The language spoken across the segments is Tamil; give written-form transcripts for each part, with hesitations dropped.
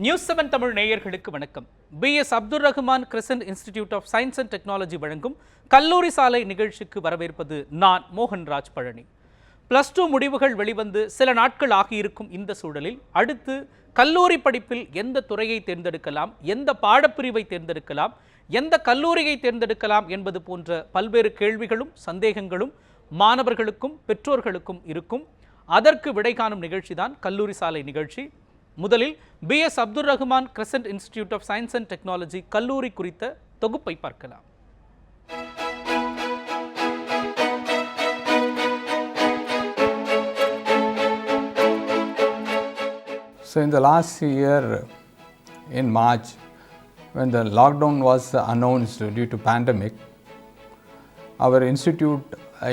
நியூஸ் 7 தமிழ் நேயர்களுக்கு வணக்கம். BS Abdul Rahman Crescent Institute of Science and Technology வழங்கும் கல்லூரி சாலை நிகழ்ச்சிக்கு வரவேற்பது நான் மோகன்ராஜ் பழனி. +2 முடிவுகள் வெளிவந்து சில நாட்கள் ஆகியிருக்கும் இந்த சூழலில் அடுத்து கல்லூரி படிப்பில் எந்த துறையை தேர்ந்தெடுக்கலாம், எந்த பாடப்பிரிவை தேர்ந்தெடுக்கலாம், எந்த கல்லூரியை தேர்ந்தெடுக்கலாம் என்பது போன்ற பல்வேறு கேள்விகளும் சந்தேகங்களும் மாணவர்களுக்கும் பெற்றோர்களுக்கும் இருக்கும். அதற்கு விடை காணும் நிகழ்ச்சிதான் கல்லூரி சாலை நிகழ்ச்சி. முதலில் BS Abdul Rahman Crescent Institute of Science and Technology கல்லூரி குறித்த தொகுப்பை பார்க்கலாம். So in the last year, in March, when the lockdown was announced due to pandemic, our institute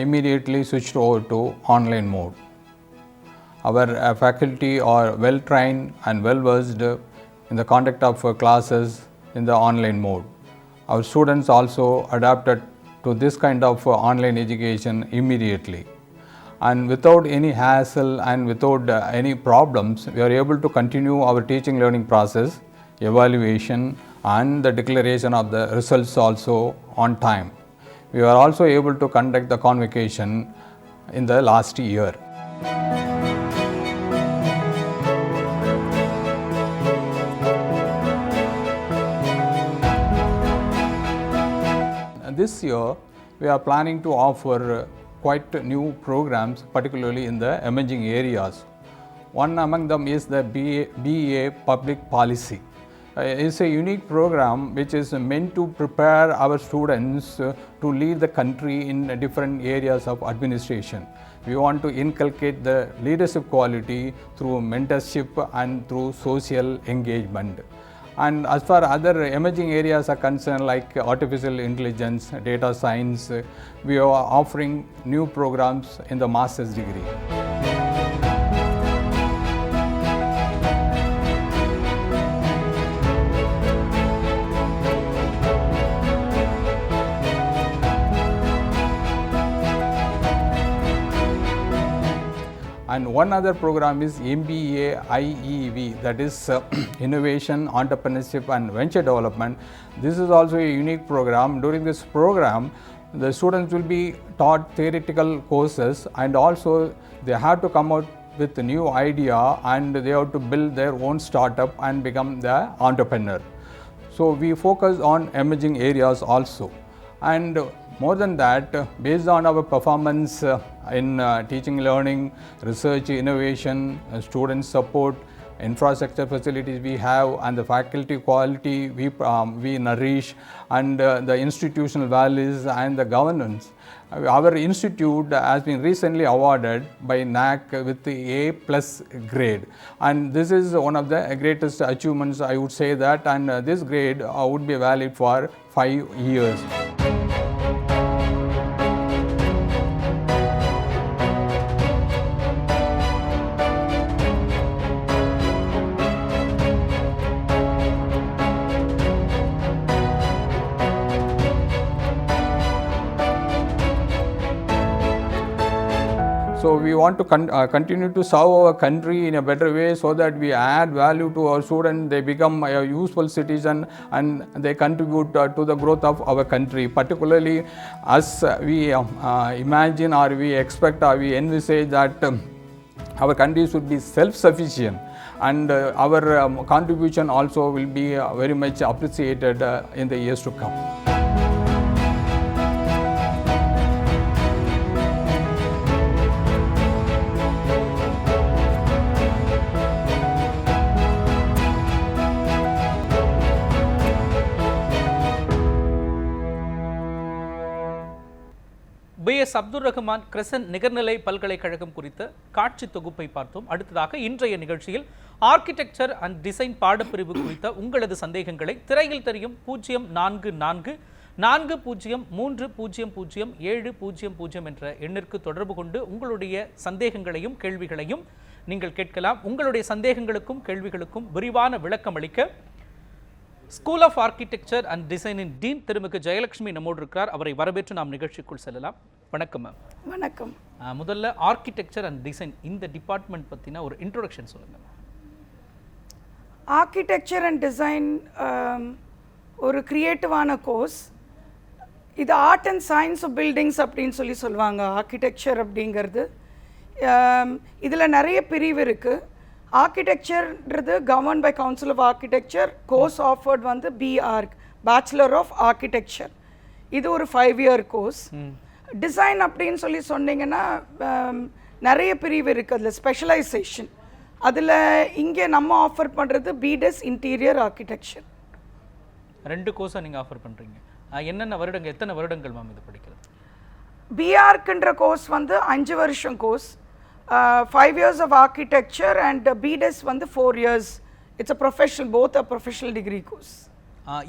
immediately switched over to online mode. Our faculty are well trained and well versed in the conduct of classes in the online mode. Our students also adapted to this kind of online education immediately. And without any hassle and without any problems, we are able to continue our teaching learning process, evaluation and the declaration of the results also on time. We are also able to conduct the convocation in the last year. This year, we are planning to offer quite new programs, particularly in the emerging areas. One among them is the BA Public Policy. It's a unique program which is meant to prepare our students to lead the country in different areas of administration. We want to inculcate the leadership quality through mentorship and through social engagement. And as far as other emerging areas are concerned, like artificial intelligence, data science, we are offering new programs in the master's degree. And one other program is MBA IEV, that is Innovation, Entrepreneurship and Venture Development. This is also a unique program. During this program, the students will be taught theoretical courses and also they have to come out with a new idea and they have to build their own startup and become the entrepreneur. So we focus on emerging areas also. And more than that, based on our performance in teaching, learning, research, innovation, student support, infrastructure facilities we have, and the faculty quality we nourish, and the institutional values and the governance, our institute has been recently awarded by NAAC with the A+ grade, and this is one of the greatest achievements, I would say that, and this grade would be valid for 5 years. So we want to continue to serve our country in a better way so that we add value to our students, they become a useful citizen and they contribute to the growth of our country. Particularly as we imagine or we expect or we envisage that our country should be self-sufficient, and our contribution also will be very much appreciated in the years to come. BS Abdul Rahman crescent நிகர்நிலை பல்கலைக்கழகம் குறித்த காட்சி தொகுப்பை பார்த்தோம். அடுத்ததாக இன்றைய நிகழ்ச்சியில் ஆர்கிடெக்சர் அண்ட் டிசைன் பாடப்பிரிவு குறித்த உங்களது சந்தேகங்களை திரையில் தெரியும் 044403007000 என்ற எண்ணிற்கு தொடர்பு கொண்டு உங்களுடைய சந்தேகங்களையும் கேள்விகளையும் நீங்கள் கேட்கலாம். உங்களுடைய சந்தேகங்களுக்கும் கேள்விகளுக்கும் விரிவான விளக்கம் அளிக்க ஸ்கூல் ஆஃப் ஆர்கிடெக்சர் அண்ட் டிசைனின் டீன் திருமிகு ஜெயலட்சுமி நம்மோடு இருக்கிறார். அவரை வரவேற்று நாம் நிகழ்ச்சிக்குள் செல்லலாம். வணக்கம் மேம். வணக்கம். முதல்ல ஆர்கிடெக்சர் அண்ட் டிசைன் இந்த டிபார்ட்மெண்ட் பற்றின ஒரு இன்ட்ரோடக்ஷன் சொல்லுங்கள். ஆர்கிடெக்சர் அண்ட் டிசைன் ஒரு க்ரியேட்டிவான கோர்ஸ். இது art and science of buildings அப்படின்னு சொல்லுவாங்க ஆர்கிடெக்சர் அப்படிங்கிறது. இதில் நிறைய பிரிவு இருக்குது. ஆர்கிடெக்சர்ன்றது govern by council of architecture. Course offered வந்து பிஆர்க், பேச்சுலர் ஆஃப் ஆர்கிடெக்சர். இது ஒரு 5-year கோர்ஸ். டிசைன் அப்படின்னு சொன்னீங்கன்னா நிறைய பிரிவு இருக்குது. அதில் ஸ்பெஷலைசேஷன். அதில் இங்கே நம்ம ஆஃபர் பண்ணுறது பிடெஸ் இன்டீரியர் ஆர்கிடெக்சர். 2 கோர்ஸாக நீங்கள் ஆஃபர் பண்ணுறீங்க. என்னென்ன வருடங்கள், எத்தனை வருடங்கள் மேம் இது படிக்கிறது? பிஆர்க்குன்ற கோர்ஸ் வந்து 5 வருஷம் course. 5 years of architecture and BDES வந்து 4 years. It's a professional, both a professional degree course.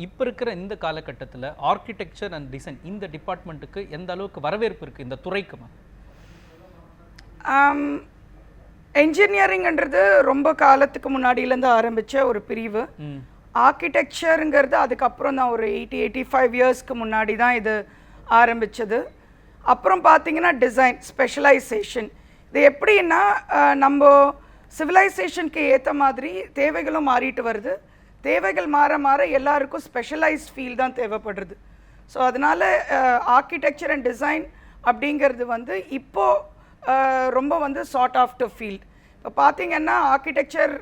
இப்போ இருக்கிற இந்த காலகட்டத்தில் ஆர்கிடெக்சர் அண்ட் டிசைன் இந்த டிபார்ட்மெண்ட்டுக்கு எந்த அளவுக்கு வரவேற்பு இருக்குது இந்த துறைக்கு மேம்? என்ஜினியரிங்ன்றது ரொம்ப காலத்துக்கு முன்னாடியிலேருந்து ஆரம்பித்த ஒரு பிரிவு. ஆர்கிடெக்சருங்கிறது அதுக்கப்புறம் தான் ஒரு 80-85 இயர்ஸ்க்கு முன்னாடி தான் இது ஆரம்பித்தது. அப்புறம் பார்த்தீங்கன்னா டிசைன் ஸ்பெஷலைசேஷன். இது எப்படின்னா நம்ம சிவிலைசேஷனுக்கு ஏற்ற மாதிரி தேவைகளும் மாறிட்டு வருது. தேவைகள் மாற மாற எல்லாருக்கும் ஸ்பெஷலைஸ்ட் ஃபீல் தான் தேவைப்படுறது. ஸோ அதனால் ஆர்கிடெக்சர் அண்ட் டிசைன் அப்படிங்கிறது வந்து இப்போது ரொம்ப வந்து சார்ட் ஆஃப்டர் ஃபீல்ட். இப்போ பார்த்தீங்கன்னா architecture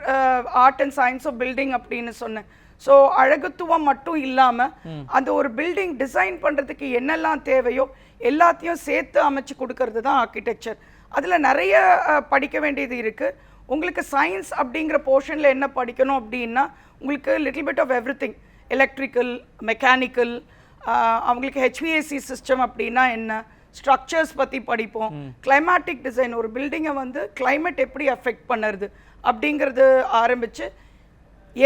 art and science of building அப்படின்னு சொன்னேன். ஸோ அழகுத்துவம் மட்டும் இல்லாமல் அந்த ஒரு பில்டிங் டிசைன் பண்ணுறதுக்கு என்னெல்லாம் தேவையோ எல்லாத்தையும் சேர்த்து அமைச்சு கொடுக்கறது தான் ஆர்கிடெக்சர். அதில் நிறைய படிக்க வேண்டியது இருக்குது. உங்களுக்கு சயின்ஸ் அப்படிங்கிற போர்ஷனில் என்ன படிக்கணும் அப்படின்னா உங்களுக்கு little bit of everything, electrical, mechanical, அவங்களுக்கு ஹெச்விஏசி சிஸ்டம் அப்படின்னா என்ன, ஸ்ட்ரக்சர்ஸ் பற்றி படிப்போம். கிளைமேட்டிக் டிசைன், ஒரு பில்டிங்கை வந்து கிளைமேட் எப்படி அஃபெக்ட் பண்ணுறது அப்படிங்கிறது ஆரம்பித்து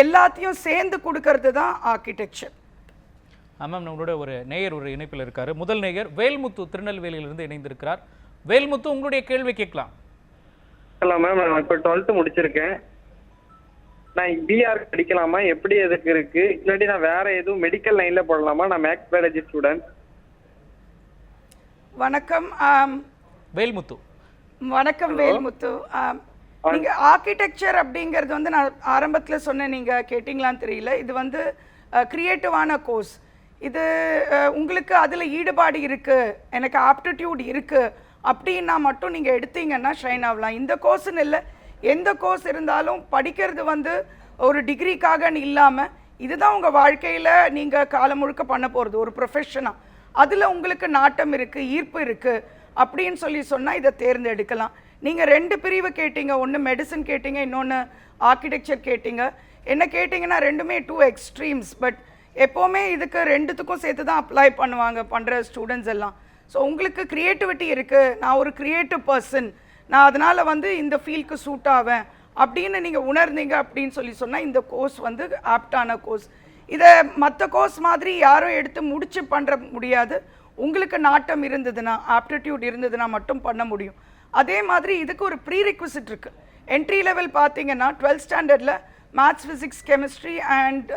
எல்லாத்தையும் சேர்ந்து கொடுக்கறது தான் ஆர்கிடெக்சர். மேம், நம்மளோட ஒரு நேயர் ஒரு இணைப்பில் இருக்கார். முதல் நேயர் வேல்முத்து திருநெல்வேலியிலிருந்து இணைந்திருக்கிறார். வேல்முத்து, உங்களுடைய கேள்வி கேட்கலாம். ஹலோ மேம், நான் இப்போ 12th முடிச்சிருக்கேன். நான் பிஆர் படிக்கலாமா, எப்படி எதுக்கு இருக்கு, இல்லாட்டி நான் வேற எதுவும் மெடிக்கல் லைன்ல போடலாமா? நான் மேக்ஸ் பயாலஜி ஸ்டூடெண்ட். வணக்கம் வேல்முத்து. வணக்கம் வேல்முத்து. நீங்கள் ஆர்கிடெக்சர் அப்படிங்கிறது வந்து நான் ஆரம்பத்தில் சொன்னேன், நீங்கள் கேட்டிங்களான்னு தெரியல. இது வந்து க்ரியேட்டிவான கோர்ஸ். இது உங்களுக்கு அதில் ஈடுபாடு இருக்குது, எனக்கு ஆப்டிடியூட் இருக்குது அப்படின்னா மட்டும் நீங்கள் எடுத்தீங்கன்னா ஷைன் ஆகலாம். இந்த கோர்ஸ்ன்னு இல்லை, எந்த கோர்ஸ் இருந்தாலும் படிக்கிறது வந்து ஒரு டிகிரிக்காகன்னு இல்லாமல் இதுதான் உங்கள் வாழ்க்கையில் நீங்கள் காலம் முழுக்க பண்ண போகிறது, ஒரு ப்ரொஃபஷனாக. அதில் உங்களுக்கு நாட்டம் இருக்குது, ஈர்ப்பு இருக்குது அப்படின்னு சொன்னால் இதை தேர்ந்தெடுக்கலாம். நீங்கள் 2 பிரிவு கேட்டீங்க, ஒன்று மெடிசன் கேட்டீங்க, இன்னொன்று ஆர்கிடெக்சர் கேட்டீங்க. என்ன கேட்டிங்கன்னா ரெண்டுமே 2 எக்ஸ்ட்ரீம்ஸ். பட் எப்போவுமே இதுக்கு 2த்துக்கும் சேர்த்து தான் அப்ளை பண்ணுற ஸ்டூடெண்ட்ஸ் எல்லாம். ஸோ உங்களுக்கு க்ரியேட்டிவிட்டி இருக்குது, நான் ஒரு க்ரியேட்டிவ் பர்சன், நான் அதனால் வந்து இந்த ஃபீல்டுக்கு சூட் ஆவேன் அப்படின்னு நீங்கள் உணர்ந்தீங்க அப்படின்னு சொன்னால் இந்த கோர்ஸ் வந்து ஆப்டான கோர்ஸ். இதை மற்ற கோர்ஸ் மாதிரி யாரும் எடுத்து முடிச்சு பண்ணுற முடியாது. உங்களுக்கு நாட்டம் இருந்ததுன்னா, ஆப்டிடியூட் இருந்ததுன்னா மட்டும் பண்ண முடியும். அதே மாதிரி இதுக்கு ஒரு ப்ரீ ரெக்விசிட் இருக்குது. என்ட்ரி லெவல் பார்த்தீங்கன்னா 12th ஸ்டாண்டர்டில் மேத்ஸ், ஃபிசிக்ஸ், கெமிஸ்ட்ரி அண்ட்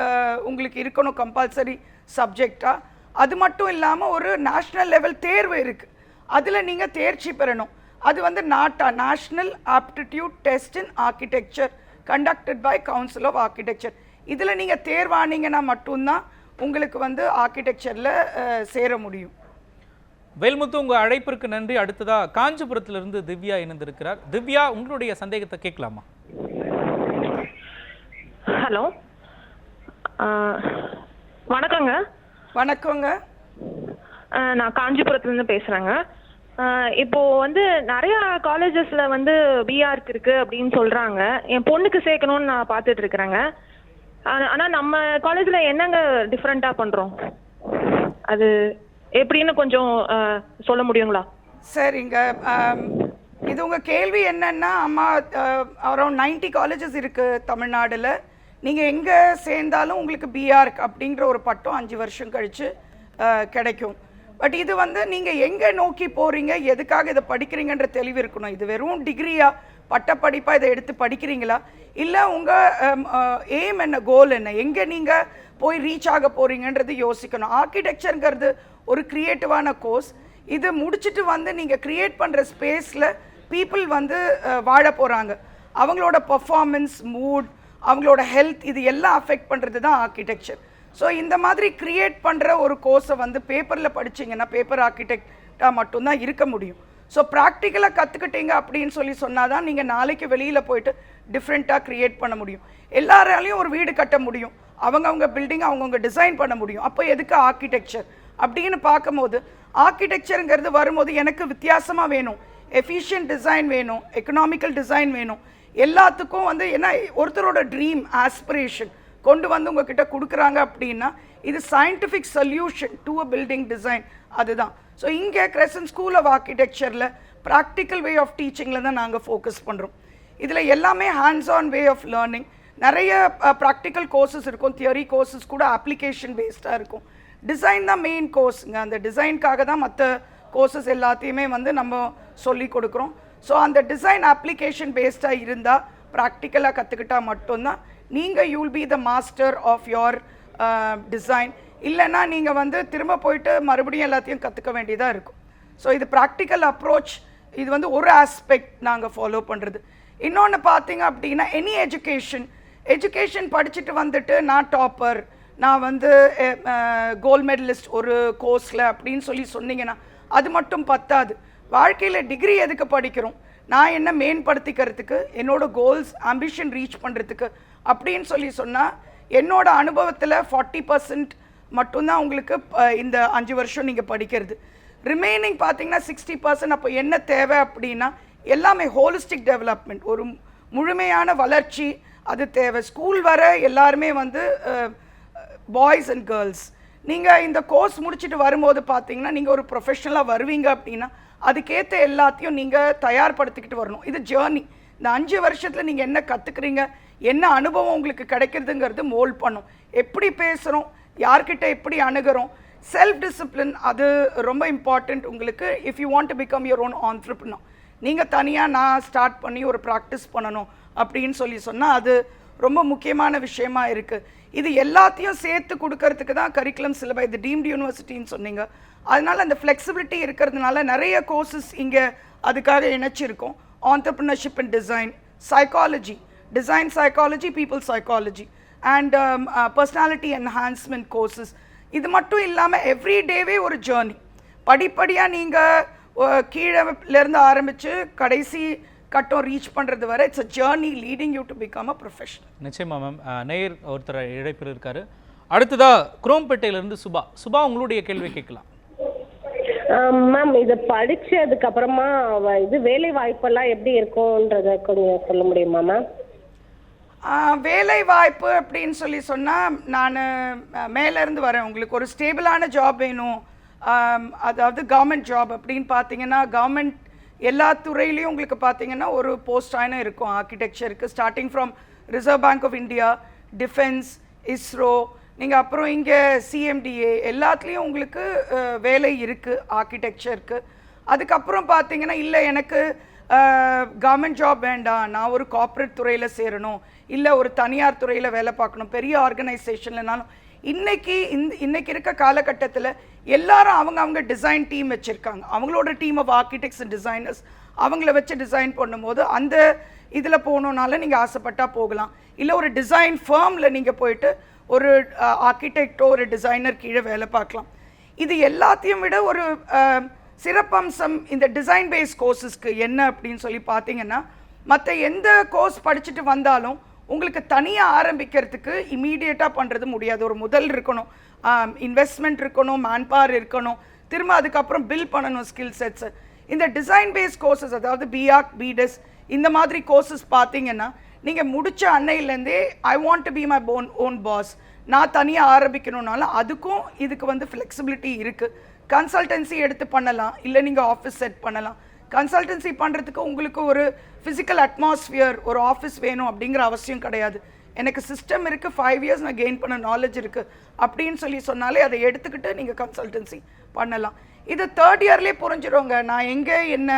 உங்களுக்கு இருக்கணும் கம்பல்சரி சப்ஜெக்டாக. அது மட்டும் இல்லாமல் ஒரு நேஷ்னல் லெவல் தேர்வு இருக்குது, அதில் நீங்கள் தேர்ச்சி பெறணும். அது வந்து national aptitude test in architecture conducted by council of architecture. இதில் நீங்கள் தேர்வானீங்கன்னா மட்டும்தான் உங்களுக்கு வந்து ஆர்கிடெக்சரில் சேர முடியும். வேல்முத்து, உங்கள் அழைப்பிற்கு நன்றி. அடுத்ததாக காஞ்சிபுரத்திலிருந்து திவ்யா இணைந்திருக்கிறார். திவ்யா, உங்களுடைய சந்தேகத்தை கேட்கலாமா? ஹலோ, வணக்கங்க. வணக்கங்க. நான் காஞ்சிபுரத்துலேருந்து பேசுகிறேங்க. இப்போது வந்து நிறையா காலேஜஸில் வந்து பிஆர்க்கு இருக்குது அப்படின்னு சொல்கிறாங்க. என் பொண்ணுக்கு சேர்க்கணுன்னு நான் பார்த்துட்டு இருக்கிறேங்க. ஆனால் நம்ம காலேஜில் என்னங்க டிஃப்ரெண்ட்டாக பண்ணுறோம், அது எப்படின்னு கொஞ்சம் சொல்ல முடியுங்களா? சரிங்க, இது உங்கள் கேள்வி என்னென்னா, அம்மா அரௌண்ட் 90 காலேஜஸ் இருக்குது தமிழ்நாடில். நீங்கள் எங்கே சேர்ந்தாலும் உங்களுக்கு பிஆர்க் அப்படிங்கிற ஒரு பட்டம் 5 வருஷம் கழித்து கிடைக்கும். பட் இது வந்து நீங்கள் எங்கே நோக்கி போகிறீங்க, எதுக்காக இதை படிக்கிறீங்கன்ற தெளிவு இருக்கணும். இது வெறும் டிகிரியா, பட்டப்படிப்பாக இதை எடுத்து படிக்கிறீங்களா, இல்லை உங்கள் எய்ம் என்ன, கோல் என்ன, எங்கே நீங்கள் போய் ரீச் ஆக போகிறீங்கன்றது யோசிக்கணும். ஆர்கிடெக்சருங்கிறது ஒரு க்ரியேட்டிவான கோர்ஸ். இது முடிச்சுட்டு வந்து நீங்கள் க்ரியேட் பண்ணுற ஸ்பேஸில் பீப்புள் வந்து வாழ போகிறாங்க. அவங்களோட பர்ஃபார்மன்ஸ், மூட், அவங்களோட ஹெல்த், இது எல்லாம் அஃபெக்ட் பண்ணுறது தான் ஆர்கிடெக்சர். ஸோ இந்த மாதிரி கிரியேட் பண்ணுற ஒரு கோர்ஸை வந்து பேப்பரில் படிச்சிங்கன்னா பேப்பர் ஆர்கிடெக்டாக மட்டும்தான் இருக்க முடியும். ஸோ ப்ராக்டிக்கலாக கற்றுக்கிட்டீங்க அப்படின்னு சொன்னால் தான் நீங்கள் நாளைக்கு வெளியில் போயிட்டு டிஃப்ரெண்ட்டாக க்ரியேட் பண்ண முடியும். எல்லாராலையும் ஒரு வீடு கட்ட முடியும், அவங்கவுங்க பில்டிங் அவங்கவுங்க டிசைன் பண்ண முடியும். அப்போ எதுக்கு ஆர்கிடெக்சர் அப்படின்னு பார்க்கும்போது, ஆர்கிடெக்சருங்கிறது வரும்போது எனக்கு வித்தியாசமாக வேணும், எஃபிஷியன்ட் டிசைன் வேணும், எக்கனாமிக்கல் டிசைன் வேணும். எல்லாத்துக்கும் வந்து என்ன ஒருத்தரோட ட்ரீம் ஆஸ்பிரேஷன் கொண்டு வந்து உங்ககிட்ட கொடுக்குறாங்க அப்படின்னா இது scientific solution to a building design, அதுதான். ஸோ இங்கே கிரசன்ட் ஸ்கூல் ஆஃப் ஆர்கிடெக்சரில் ப்ராக்டிக்கல் வே ஆஃப் டீச்சிங்கில் தான் நாங்கள் ஃபோக்கஸ் பண்ணுறோம். இதில் எல்லாமே hands on way of learning. நிறைய ப்ராக்டிக்கல் கோர்சஸ் இருக்கும், தியரி கோர்சஸ் கூட அப்ளிகேஷன் பேஸ்டாக இருக்கும். டிசைன் தான் மெயின் கோர்ஸுங்க. அந்த டிசைனுக்காக தான் மற்ற கோர்சஸ் எல்லாத்தையுமே வந்து நம்ம சொல்லி கொடுக்குறோம். ஸோ அந்த டிசைன் அப்ளிகேஷன் பேஸ்டாக இருந்தால், ப்ராக்டிக்கலாக கற்றுக்கிட்டால் மட்டும்தான் நீங்கள் you will be the master of your design. இல்லைன்னா நீங்கள் வந்து திரும்ப போயிட்டு மறுபடியும் எல்லாத்தையும் கற்றுக்க வேண்டியதாக இருக்கும். ஸோ இது ப்ராக்டிக்கல் அப்ரோச், இது வந்து ஒரு ஆஸ்பெக்ட் நாங்கள் ஃபாலோ பண்ணுறது. இன்னொன்று பார்த்தீங்க அப்படின்னா எனி எஜுகேஷன் படிச்சுட்டு வந்துட்டு நான் டாப்பர், நான் வந்து கோல்ட் மெடலிஸ்ட் ஒரு கோர்ஸில் அப்படின்னு சொன்னீங்கன்னா அது மட்டும் பத்தாது. வாழ்க்கையில் டிகிரி எதுக்கு படிக்கிறோம், நான் என்ன மேம்படுத்திக்கிறதுக்கு, என்னோட கோல்ஸ் ஆம்பிஷன் ரீச் பண்ணுறதுக்கு அப்படின்னு சொன்னால் என்னோட அனுபவத்தில் 40% மட்டும்தான் உங்களுக்கு இந்த 5 வருஷம் நீங்கள் படிக்கிறது. ரிமைனிங் பார்த்தீங்கன்னா 60%. அப்போ என்ன தேவை அப்படின்னா எல்லாமே ஹோலிஸ்டிக் டெவலப்மெண்ட், ஒரு முழுமையான வளர்ச்சி அது தேவை. ஸ்கூல் வர எல்லாருமே வந்து பாய்ஸ் அண்ட் கேர்ள்ஸ். நீங்கள் இந்த கோர்ஸ் முடிச்சுட்டு வரும்போது பார்த்தீங்கன்னா நீங்கள் ஒரு ப்ரொஃபஷனலாக வருவீங்க அப்படின்னா அதுக்கேற்ற எல்லாத்தையும் நீங்கள் தயார்படுத்திக்கிட்டு வரணும். இது ஜேர்னி. இந்த 5 வருஷத்தில் நீங்கள் என்ன கற்றுக்குறீங்க, என்ன அனுபவம் உங்களுக்கு கிடைக்கிறதுங்கிறது மோல்ட் பண்ணும். எப்படி பேசுகிறோம், யார்கிட்ட எப்படி அணுகிறோம், செல்ஃப் டிசிப்ளின் அது ரொம்ப இம்பார்ட்டண்ட் உங்களுக்கு. If you want to become your own entrepreneur, நீங்கள் தனியாக நான் ஸ்டார்ட் பண்ணி ஒரு ப்ராக்டிஸ் பண்ணணும் அப்படின்னு சொன்னால் அது ரொம்ப முக்கியமான விஷயமா இருக்குது. இது எல்லாத்தையும் சேர்த்து கொடுக்கறதுக்கு தான் கரிக்குலம் சிலபஸ், இது டீம்டு யூனிவர்சிட்டின்னு சொன்னீங்க. அதனால் அந்த ஃப்ளெக்சிபிலிட்டி இருக்கிறதுனால நிறைய கோர்சஸ் இங்கே அதுக்காக இணைச்சிருக்கோம். Entrepreneurship and design, psychology, design psychology, people psychology and personality enhancement courses. இது மட்டும் இல்லாமல் எவ்ரி டேவே ஒரு ஜேர்னி. படிப்படியாக நீங்கள் கீழேருந்து ஆரம்பித்து கடைசி கட்டம் ரீச் பண்ணுறது வரை it's a journey leading you to become a professional. நிச்சயமா மேம். நேயர் ஒருத்தர் இழைப்பில் இருக்காரு. அடுத்ததா குரோம்பேட்டையிலிருந்து சுபா உங்களுடைய கேள்வி கேட்கலாம். மேம், இதை படிச்சதுக்கு அப்புறமா இது வேலை வாய்ப்பெல்லாம் எப்படி இருக்கும்ன்றத கொஞ்சம் சொல்ல முடியுமா மேம்? வேலை வாய்ப்பு அப்படின்னு சொன்னால் நான் மேலேருந்து வரேன். உங்களுக்கு ஒரு ஸ்டேபிளான ஜாப் வேணும், அதாவது கவர்மெண்ட் ஜாப் அப்படின்னு பார்த்தீங்கன்னா கவர்மெண்ட் எல்லா துறையிலையும் உங்களுக்கு பார்த்தீங்கன்னா ஒரு போஸ்ட் ஆயினும் இருக்கும். ஆர்கிடெக்சருக்கு starting from reserve bank of India, defence, ISRO, நீங்கள் அப்புறம் இங்கே சிஎம்டிஏ எல்லாத்துலேயும் உங்களுக்கு வேலை இருக்குது ஆர்கிடெக்சருக்கு. அதுக்கப்புறம் பார்த்தீங்கன்னா இல்லை எனக்கு கவர்மெண்ட் ஜாப் வேண்டாம், நான் ஒரு கார்ப்பரேட் துறையில் சேரணும், இல்லை ஒரு தனியார் துறையில் வேலை பார்க்கணும், பெரிய ஆர்கனைசேஷன்லனாலும். இன்னைக்கு இருக்க காலகட்டத்தில் எல்லாரும் அவங்க டிசைன் டீம் வச்சுருக்காங்க. அவங்களோட team of architects and designers அவங்கள வச்சு டிசைன் பண்ணும்போது அந்த இதில் போகணுன்னால நீங்கள் ஆசைப்பட்டால் போகலாம். இல்லை ஒரு டிசைன் ஃபேர்மில் நீங்கள் போயிட்டு ஒரு ஆர்கிடெக்டோ ஒரு டிசைனர் கீழே வேலை பார்க்கலாம். இது எல்லாத்தையும் விட ஒரு சிறப்பம்சம் இந்த டிசைன் பேஸ் கோர்ஸஸ்க்கு என்ன அப்படின்னு பார்த்தீங்கன்னா, மற்ற எந்த கோர்ஸ் படிச்சுட்டு வந்தாலும் உங்களுக்கு தனியாக ஆரம்பிக்கிறதுக்கு இமீடியட்டாக பண்ணுறது முடியாது. ஒரு முதல் இருக்கணும், இன்வெஸ்ட்மெண்ட் இருக்கணும், மேன்பவர் இருக்கணும், திரும்ப அதுக்கப்புறம் பில் பண்ணணும் ஸ்கில் செட்ஸு. இந்த டிசைன் பேஸ் கோர்சஸ், அதாவது பிஆர்க், பிடெஸ் இந்த மாதிரி கோர்சஸ் பார்த்தீங்கன்னா நீங்கள் முடித்த அன்னையிலேருந்தே I want to be my own boss, நான் தனியாக ஆரம்பிக்கணுன்னாலும் அதுக்கும் இதுக்கு வந்து ஃப்ளெக்சிபிலிட்டி இருக்குது. கன்சல்டன்சி எடுத்து பண்ணலாம், இல்லை நீங்கள் ஆஃபீஸ் செட் பண்ணலாம். கன்சல்டன்சி பண்ணுறதுக்கு உங்களுக்கு ஒரு ஃபிசிக்கல் அட்மாஸ்ஃபியர், ஒரு ஆஃபீஸ் வேணும் அப்படிங்கிற அவசியம் கிடையாது. எனக்கு சிஸ்டம் இருக்குது, 5 இயர்ஸ் நான் கெயின் பண்ண நாலேஜ் இருக்குது அப்படின்னு சொன்னாலே அதை எடுத்துக்கிட்டு நீங்கள் கன்சல்டன்சி பண்ணலாம். இது 3rd இயர்லேயே புரிஞ்சிடுங்க நான் எங்கே என்ன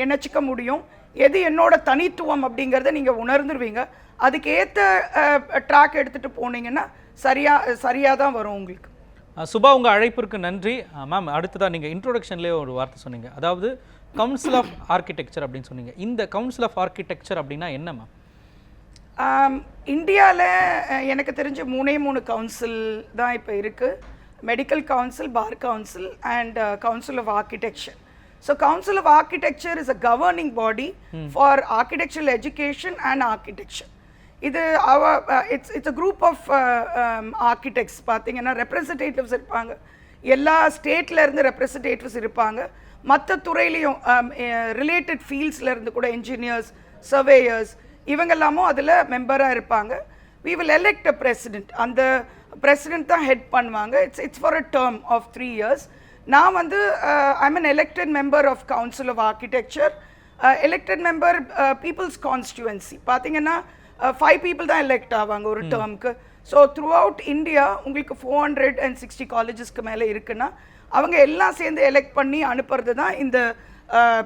இணைச்சிக்க முடியும், எது என்னோட தனித்துவம் அப்படிங்கிறத நீங்கள் உணர்ந்துருவீங்க. அதுக்கு ஏற்ற ட்ராக் எடுத்துகிட்டு போனீங்கன்னா சரியாக தான் வரும் உங்களுக்கு. சுபா, உங்கள் அழைப்பிற்கு நன்றி மேம். அடுத்ததாக நீங்கள் இன்ட்ரோடக்ஷன்லேயே ஒரு வார்த்தை சொன்னீங்க, அதாவது கவுன்சில் ஆஃப் ஆர்கிடெக்சர் அப்படின்னு சொன்னீங்க. இந்த கவுன்சில் ஆஃப் ஆர்கிடெக்சர் அப்படின்னா என்ன மேம்? இந்தியாவில் எனக்கு தெரிஞ்ச 3 கவுன்சில் தான் இப்போ இருக்குது. Medical council, bar council and council of architecture. So council of architecture is a governing body for architectural education and architecture. இது it's a group of architects. பார்த்தீங்கன்னா ரெப்ரசன்டேட்டிவ்ஸ் இருப்பாங்க, எல்லா ஸ்டேட்லேருந்து ரெப்ரசன்டேட்டிவ்ஸ் இருப்பாங்க, மற்ற துறையிலையும் ரிலேட்டட் ஃபீல்ட்ஸ்லேருந்து கூட இன்ஜினியர்ஸ், சர்வேயர்ஸ் இவங்கெல்லாமும் அதில் மெம்பராக இருப்பாங்க. we will elect a president. அந்த பிரசிடென்ட் தான் ஹெட் பண்ணுவாங்க. It's for a term of 3 years. நான் வந்து I'm an elected member of council of architecture. Elected member people's constituency. பார்த்தீங்கன்னா 5 people தான் எலெக்ட் ஆவாங்க ஒரு டேர்முக்கு. ஸோ த்ரூ அவுட் இந்தியா உங்களுக்கு 460 காலேஜஸ்க்கு மேலே இருக்குன்னா அவங்க எல்லாம் சேர்ந்து எலெக்ட் பண்ணி அனுப்புறது தான் இந்த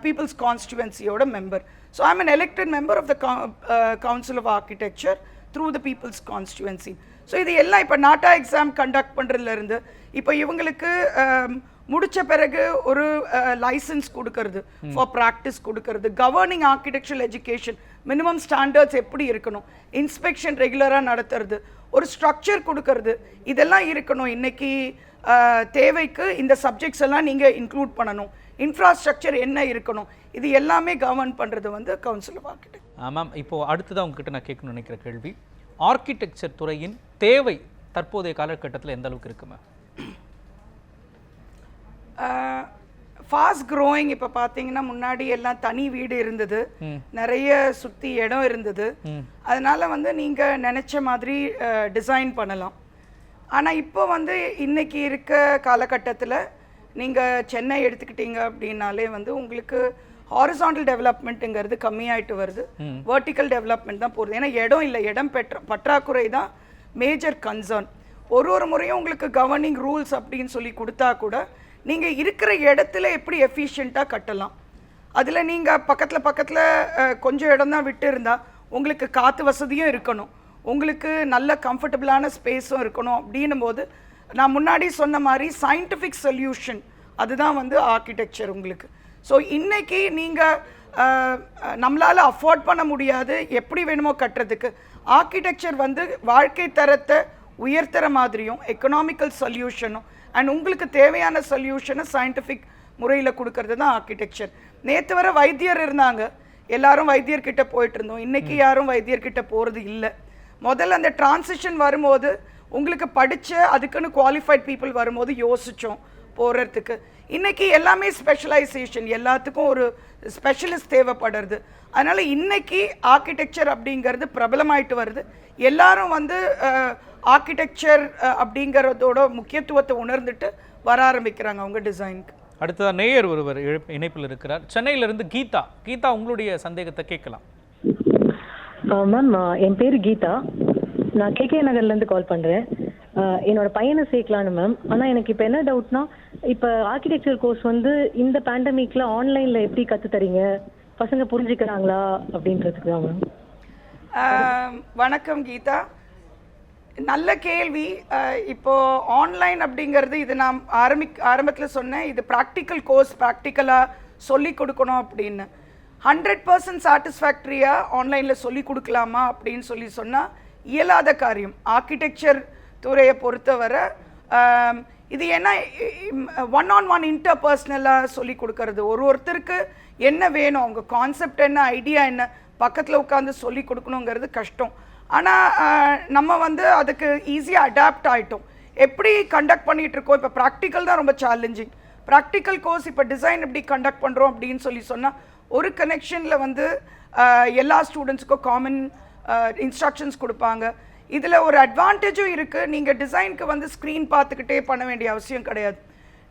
பீப்புள்ஸ் கான்ஸ்டியூவன்சியோட member. So I'm an elected member of the council of architecture through the people's constituency. So இது எல்லாம் இப்போ நாட்டா எக்ஸாம் கண்டக்ட் பண்ணுறதுலேருந்து இப்போ இவங்களுக்கு முடித்த பிறகு ஒரு லைசன்ஸ் கொடுக்கறது, ஃபார் ப்ராக்டிஸ் கொடுக்கறது, governing architectural education minimum standards எப்படி இருக்கணும், இன்ஸ்பெக்ஷன் ரெகுலராக நடத்துறது, ஒரு ஸ்ட்ரக்சர் கொடுக்கறது, இதெல்லாம் இருக்கணும். இன்றைக்கி தேவைக்கு இந்த சப்ஜெக்ட்ஸ் எல்லாம் நீங்கள் இன்க்ளூட் பண்ணணும், இன்ஃப்ராஸ்ட்ரக்சர் என்ன இருக்கணும், இது எல்லாமே கவர்ன் பண்ணுறது வந்து கவுன்சில் ஆஃப் ஆர்கிடெக்ட். மேம், இப்போது அடுத்ததான் உங்ககிட்ட நான் கேட்கணும்னு நினைக்கிற கேள்வி, ஆர்கிடெக்சர் துறையின் தேவை தற்போதைய காலகட்டத்தில் எந்த அளவுக்கு இருக்கு மேம்? Fast growing. இப்போ பார்த்தீங்கன்னா முன்னாடி எல்லாம் தனி வீடு இருந்தது, நிறைய சுற்றி இடம் இருந்தது, அதனால வந்து நீங்கள் நினச்ச மாதிரி டிசைன் பண்ணலாம். ஆனால் இப்போ வந்து இன்னைக்கு இருக்க காலகட்டத்தில் நீங்கள் சென்னை எடுத்துக்கிட்டீங்க அப்படின்னாலே வந்து உங்களுக்கு ஹாரிசான்டல் டெவலப்மெண்ட்டுங்கிறது கம்மியாயிட்டு வருது, வெர்டிக்கல் டெவலப்மெண்ட் தான் போகுது. ஏன்னா இடம் இல்லை, இடம் பற்றாக்குறை தான் மேஜர் கன்சர்ன். ஒரு முறையும் உங்களுக்கு கவர்னிங் ரூல்ஸ் அப்படின்னு சொல்லி கொடுத்தா கூட நீங்கள் இருக்கிற இடத்துல எப்படி எஃபிஷியண்ட்டாக கட்டலாம், அதில் நீங்கள் பக்கத்தில் கொஞ்சம் இடம் தான் விட்டு இருந்தால் உங்களுக்கு காற்று வசதியும் இருக்கணும், உங்களுக்கு நல்ல கம்ஃபர்டபுளான ஸ்பேஸும் இருக்கணும். அப்படின்னும் போது நான் முன்னாடி சொன்ன மாதிரி சயின்டிஃபிக் சொல்யூஷன் அதுதான் வந்து ஆர்கிடெக்சர் உங்களுக்கு. ஸோ இன்றைக்கி நீங்கள் நம்மளால் அஃபோர்ட் பண்ண முடியாது, எப்படி வேணுமோ கட்டுறதுக்கு ஆர்கிடெக்சர் வந்து வாழ்க்கை தரத்தை உயர்த்துற மாதிரியும் எக்கனாமிக்கல் சொல்யூஷனும் அண்ட் உங்களுக்கு தேவையான சொல்யூஷனை சயின்டிஃபிக் முறையில் கொடுக்கறது தான் ஆர்கிடெக்சர். நேற்று வர வைத்தியர் இருந்தாங்க, எல்லாரும் வைத்தியர்கிட்ட போயிட்டு இருந்தோம், இன்றைக்கி யாரும் வைத்தியர்கிட்ட போகிறது இல்லை. முதல்ல அந்த டிரான்சிஷன் வரும்போது உங்களுக்கு படித்த அதுக்குன்னு குவாலிஃபைட் பீப்புள் வரும்போது யோசித்தோம் போகிறதுக்கு. இன்றைக்கி எல்லாமே ஸ்பெஷலைசேஷன், எல்லாத்துக்கும் ஒரு ஸ்பெஷலிஸ்ட் தேவைப்படுறது. அதனால் இன்றைக்கி ஆர்கிடெக்சர் அப்படிங்கிறது பிரபலமாயிட்டு வருது. எல்லாரும் வந்து ஆர்கிடெக்சர் அப்படிங்கிறதோட முக்கியத்துவத்தை உணர்ந்துட்டு வர ஆரம்பிக்கிறாங்க அவங்க டிசைனுக்கு. அடுத்ததான் நேயர் ஒருவர் இணைப்பில் இருக்கிறார், சென்னையிலிருந்து கீதா. கீதா, உங்களுடைய சந்தேகத்தை கேட்கலாம். மேம், என் பேர் கீதா, நான் கேகே நகர்லேருந்து கால் பண்ணுறேன். என்னோட பையனை சேர்க்கலான்னு மேம். ஆனால் எனக்கு இப்போ என்ன டவுட்னா, இப்போ ஆர்கிடெக்சர் கோர்ஸ் வந்து இந்த பேண்டமிக்கில் ஆன்லைனில் எப்படி கற்றுத்தரீங்க, பசங்க புரிஞ்சுக்கிறாங்களா அப்படின்றதுக்கு தான் மேம். வணக்கம் கீதா, நல்ல கேள்வி. இப்போது ஆன்லைன் அப்படிங்கிறது இது நான் ஆரம்பத்தில் சொன்னேன், இது ப்ராக்டிக்கல் கோர்ஸ், ப்ராக்டிக்கலாக சொல்லி கொடுக்கணும் அப்படின்னு. 100% சாட்டிஸ்ஃபேக்டரியாக ஆன்லைனில் சொல்லி கொடுக்கலாமா அப்படின்னு சொன்னால் இயலாத காரியம். ஆர்கிடெக்சர் துறையை பொறுத்தவரை இது என்ன ஒன் இன்டர்பர்சனலாக சொல்லி கொடுக்கறது, ஒருத்தருக்கு என்ன வேணும், அவங்க கான்செப்ட் என்ன, ஐடியா என்ன, பக்கத்தில் உட்காந்து சொல்லி கொடுக்கணுங்கிறது கஷ்டம். ஆனால் நம்ம வந்து அதுக்கு ஈஸியாக அடாப்ட் ஆகிட்டோம். எப்படி கண்டக்ட் பண்ணிகிட்ருக்கோம், இப்போ ப்ராக்டிக்கல் தான் ரொம்ப சேலஞ்சிங். ப்ராக்டிக்கல் கோர்ஸ் இப்போ டிசைன் எப்படி கண்டக்ட் பண்ணுறோம் அப்படின்னு சொன்னால் ஒரு கனெக்ஷனில் வந்து எல்லா ஸ்டூடெண்ட்ஸுக்கும் காமன் இன்ஸ்ட்ரக்ஷன்ஸ் கொடுப்பாங்க. இதில் ஒரு அட்வான்டேஜும் இருக்குது, நீங்கள் டிசைனுக்கு வந்து ஸ்க்ரீன் பார்த்துக்கிட்டே பண்ண வேண்டிய அவசியம் கிடையாது.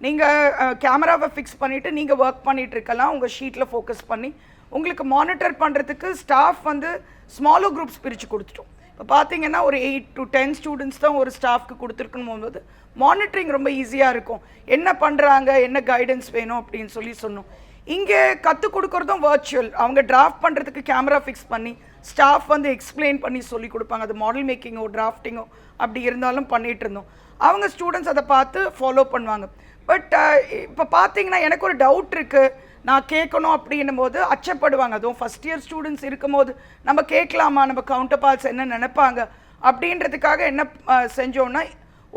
நீங்கள் கேமராவை ஃபிக்ஸ் பண்ணிவிட்டு நீங்கள் ஒர்க் பண்ணிகிட்ருக்கலாம், உங்கள் ஷீட்டில் ஃபோக்கஸ் பண்ணி. உங்களுக்கு மானிட்டர் பண்ணுறதுக்கு ஸ்டாஃப் வந்து ஸ்மாலர் குரூப்ஸ் பிரித்து கொடுத்துட்டோம். இப்போ பார்த்தீங்கன்னா ஒரு 8 to 10 ஸ்டூடெண்ட்ஸ் தான் ஒரு ஸ்டாஃப்க்கு கொடுத்துருக்கணும் போது மானிட்டரிங் ரொம்ப ஈஸியாக இருக்கும். என்ன பண்ணுறாங்க, என்ன கைடன்ஸ் வேணும் அப்படின்னு சொன்னோம். இங்கே கற்றுக் கொடுக்குறதும் வர்ச்சுவல், அவங்க டிராஃப்ட் பண்ணுறதுக்கு கேமரா ஃபிக்ஸ் பண்ணி ஸ்டாஃப் வந்து எக்ஸ்பிளைன் பண்ணி சொல்லி கொடுப்பாங்க. அது மாடல் மேக்கிங்கோ டிராஃப்டிங்கோ அப்படி இருந்தாலும் பண்ணிகிட்டு இருந்தோம். அவங்க ஸ்டூடெண்ட்ஸ் அதை பார்த்து ஃபாலோ பண்ணுவாங்க. பட் இப்போ பார்த்தீங்கன்னா எனக்கு ஒரு டவுட் இருக்குது, நான் கேட்கணும் அப்படின்னும் போது அச்சப்படுவாங்க. அதுவும் ஃபஸ்ட் இயர் ஸ்டூடெண்ட்ஸ் இருக்கும்போது நம்ம கேட்கலாமா, நம்ம கவுண்டர் பார்ட்ஸ் என்ன நினைப்பாங்க அப்படின்றதுக்காக என்ன செஞ்சோன்னா,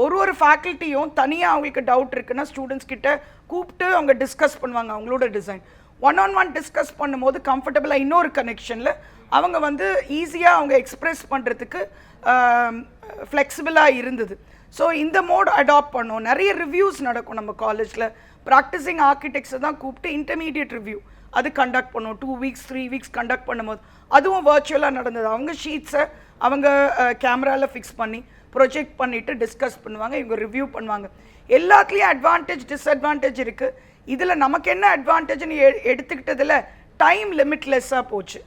ஒரு ஃபேக்கல்ட்டியும் தனியாக அவங்களுக்கு டவுட் இருக்குன்னா ஸ்டூடெண்ட்ஸ் கிட்ட கூப்பிட்டு அவங்க டிஸ்கஸ் பண்ணுவாங்க அவங்களோட டிசைன். ஒன் டிஸ்கஸ் பண்ணும்போது கம்ஃபர்டபுளாக இன்னொரு கனெக்ஷனில் அவங்க வந்து ஈஸியாக அவங்க எக்ஸ்ப்ரெஸ் பண்ணுறதுக்கு ஃப்ளெக்சிபிளாக இருந்தது. ஸோ இந்த மோட் அடாப்ட் பண்ணோம். நிறைய ரிவ்யூஸ் நடக்கும் நம்ம காலேஜில். ப்ராக்டிஸிங் ஆர்கிடெக்ட்ஸை தான் கூப்பிட்டு இன்டர்மீடியட் ரிவ்யூ அது கண்டக்ட் பண்ணோம். 2 வீக்ஸ் 3 வீக்ஸ் கண்டக்ட் பண்ணும்போது அதுவும் வர்ச்சுவலாக நடந்தது. அவங்க ஷீட்ஸை அவங்க கேமராவில் ஃபிக்ஸ் பண்ணி ப்ரொஜெக்ட் பண்ணிவிட்டு டிஸ்கஸ் பண்ணுவாங்க, இவங்க ரிவ்யூ பண்ணுவாங்க. எல்லாத்துலேயும் அட்வான்டேஜ் டிஸ்அட்வான்டேஜ் இருக்குது. இதில் நமக்கு என்ன அட்வான்டேஜ்னு எடுத்துக்கிட்டதில் டைம் லிமிட்லெஸ்ஸாக போச்சு.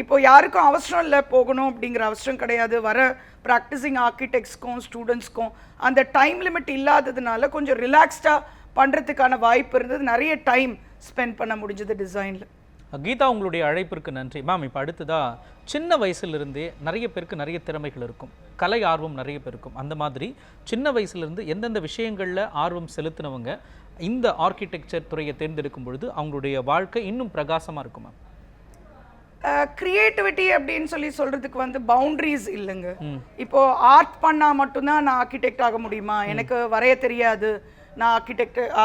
இப்போ யாருக்கும் அவசரம் இல்லை போகணும் அப்படிங்கிற அவசரம் கிடையாது. வர ப்ராக்டிஸிங் ஆர்கிடெக்ட்ஸ்க்கும் ஸ்டூடெண்ட்ஸ்க்கும் அந்த டைம் லிமிட் இல்லாததுனால கொஞ்சம் ரிலாக்ஸ்டாக பண்ணுறதுக்கான வாய்ப்பு இருந்தது. நிறைய டைம் ஸ்பெண்ட் பண்ண முடிஞ்சது டிசைனில். கீதா, உங்களுடைய அழைப்பிற்கு நன்றி. மேம், இப்போ அடுத்ததாக சின்ன வயசுலேருந்தே நிறைய பேருக்கு நிறைய திறமைகள் இருக்கும், கலை ஆர்வம் நிறைய பேர் இருக்கும். அந்த மாதிரி சின்ன வயசுலேருந்து எந்தெந்த விஷயங்களில் ஆர்வம் செலுத்தினவங்க இந்த ஆர்கிடெக்சர் துறையை தேர்ந்தெடுக்கும் பொழுது அவங்களுடைய வாழ்க்கை இன்னும் பிரகாசமாக இருக்குமா? கிரியேட்டிவிட்டி அப்படின்னு சொல்கிறதுக்கு வந்து பவுண்ட்ரிஸ் இல்லைங்க. இப்போ ஆர்ட் பண்ணால் மட்டும்தான் நான் ஆர்கிடெக்ட் ஆக முடியுமா, எனக்கு வரைய தெரியாது நான்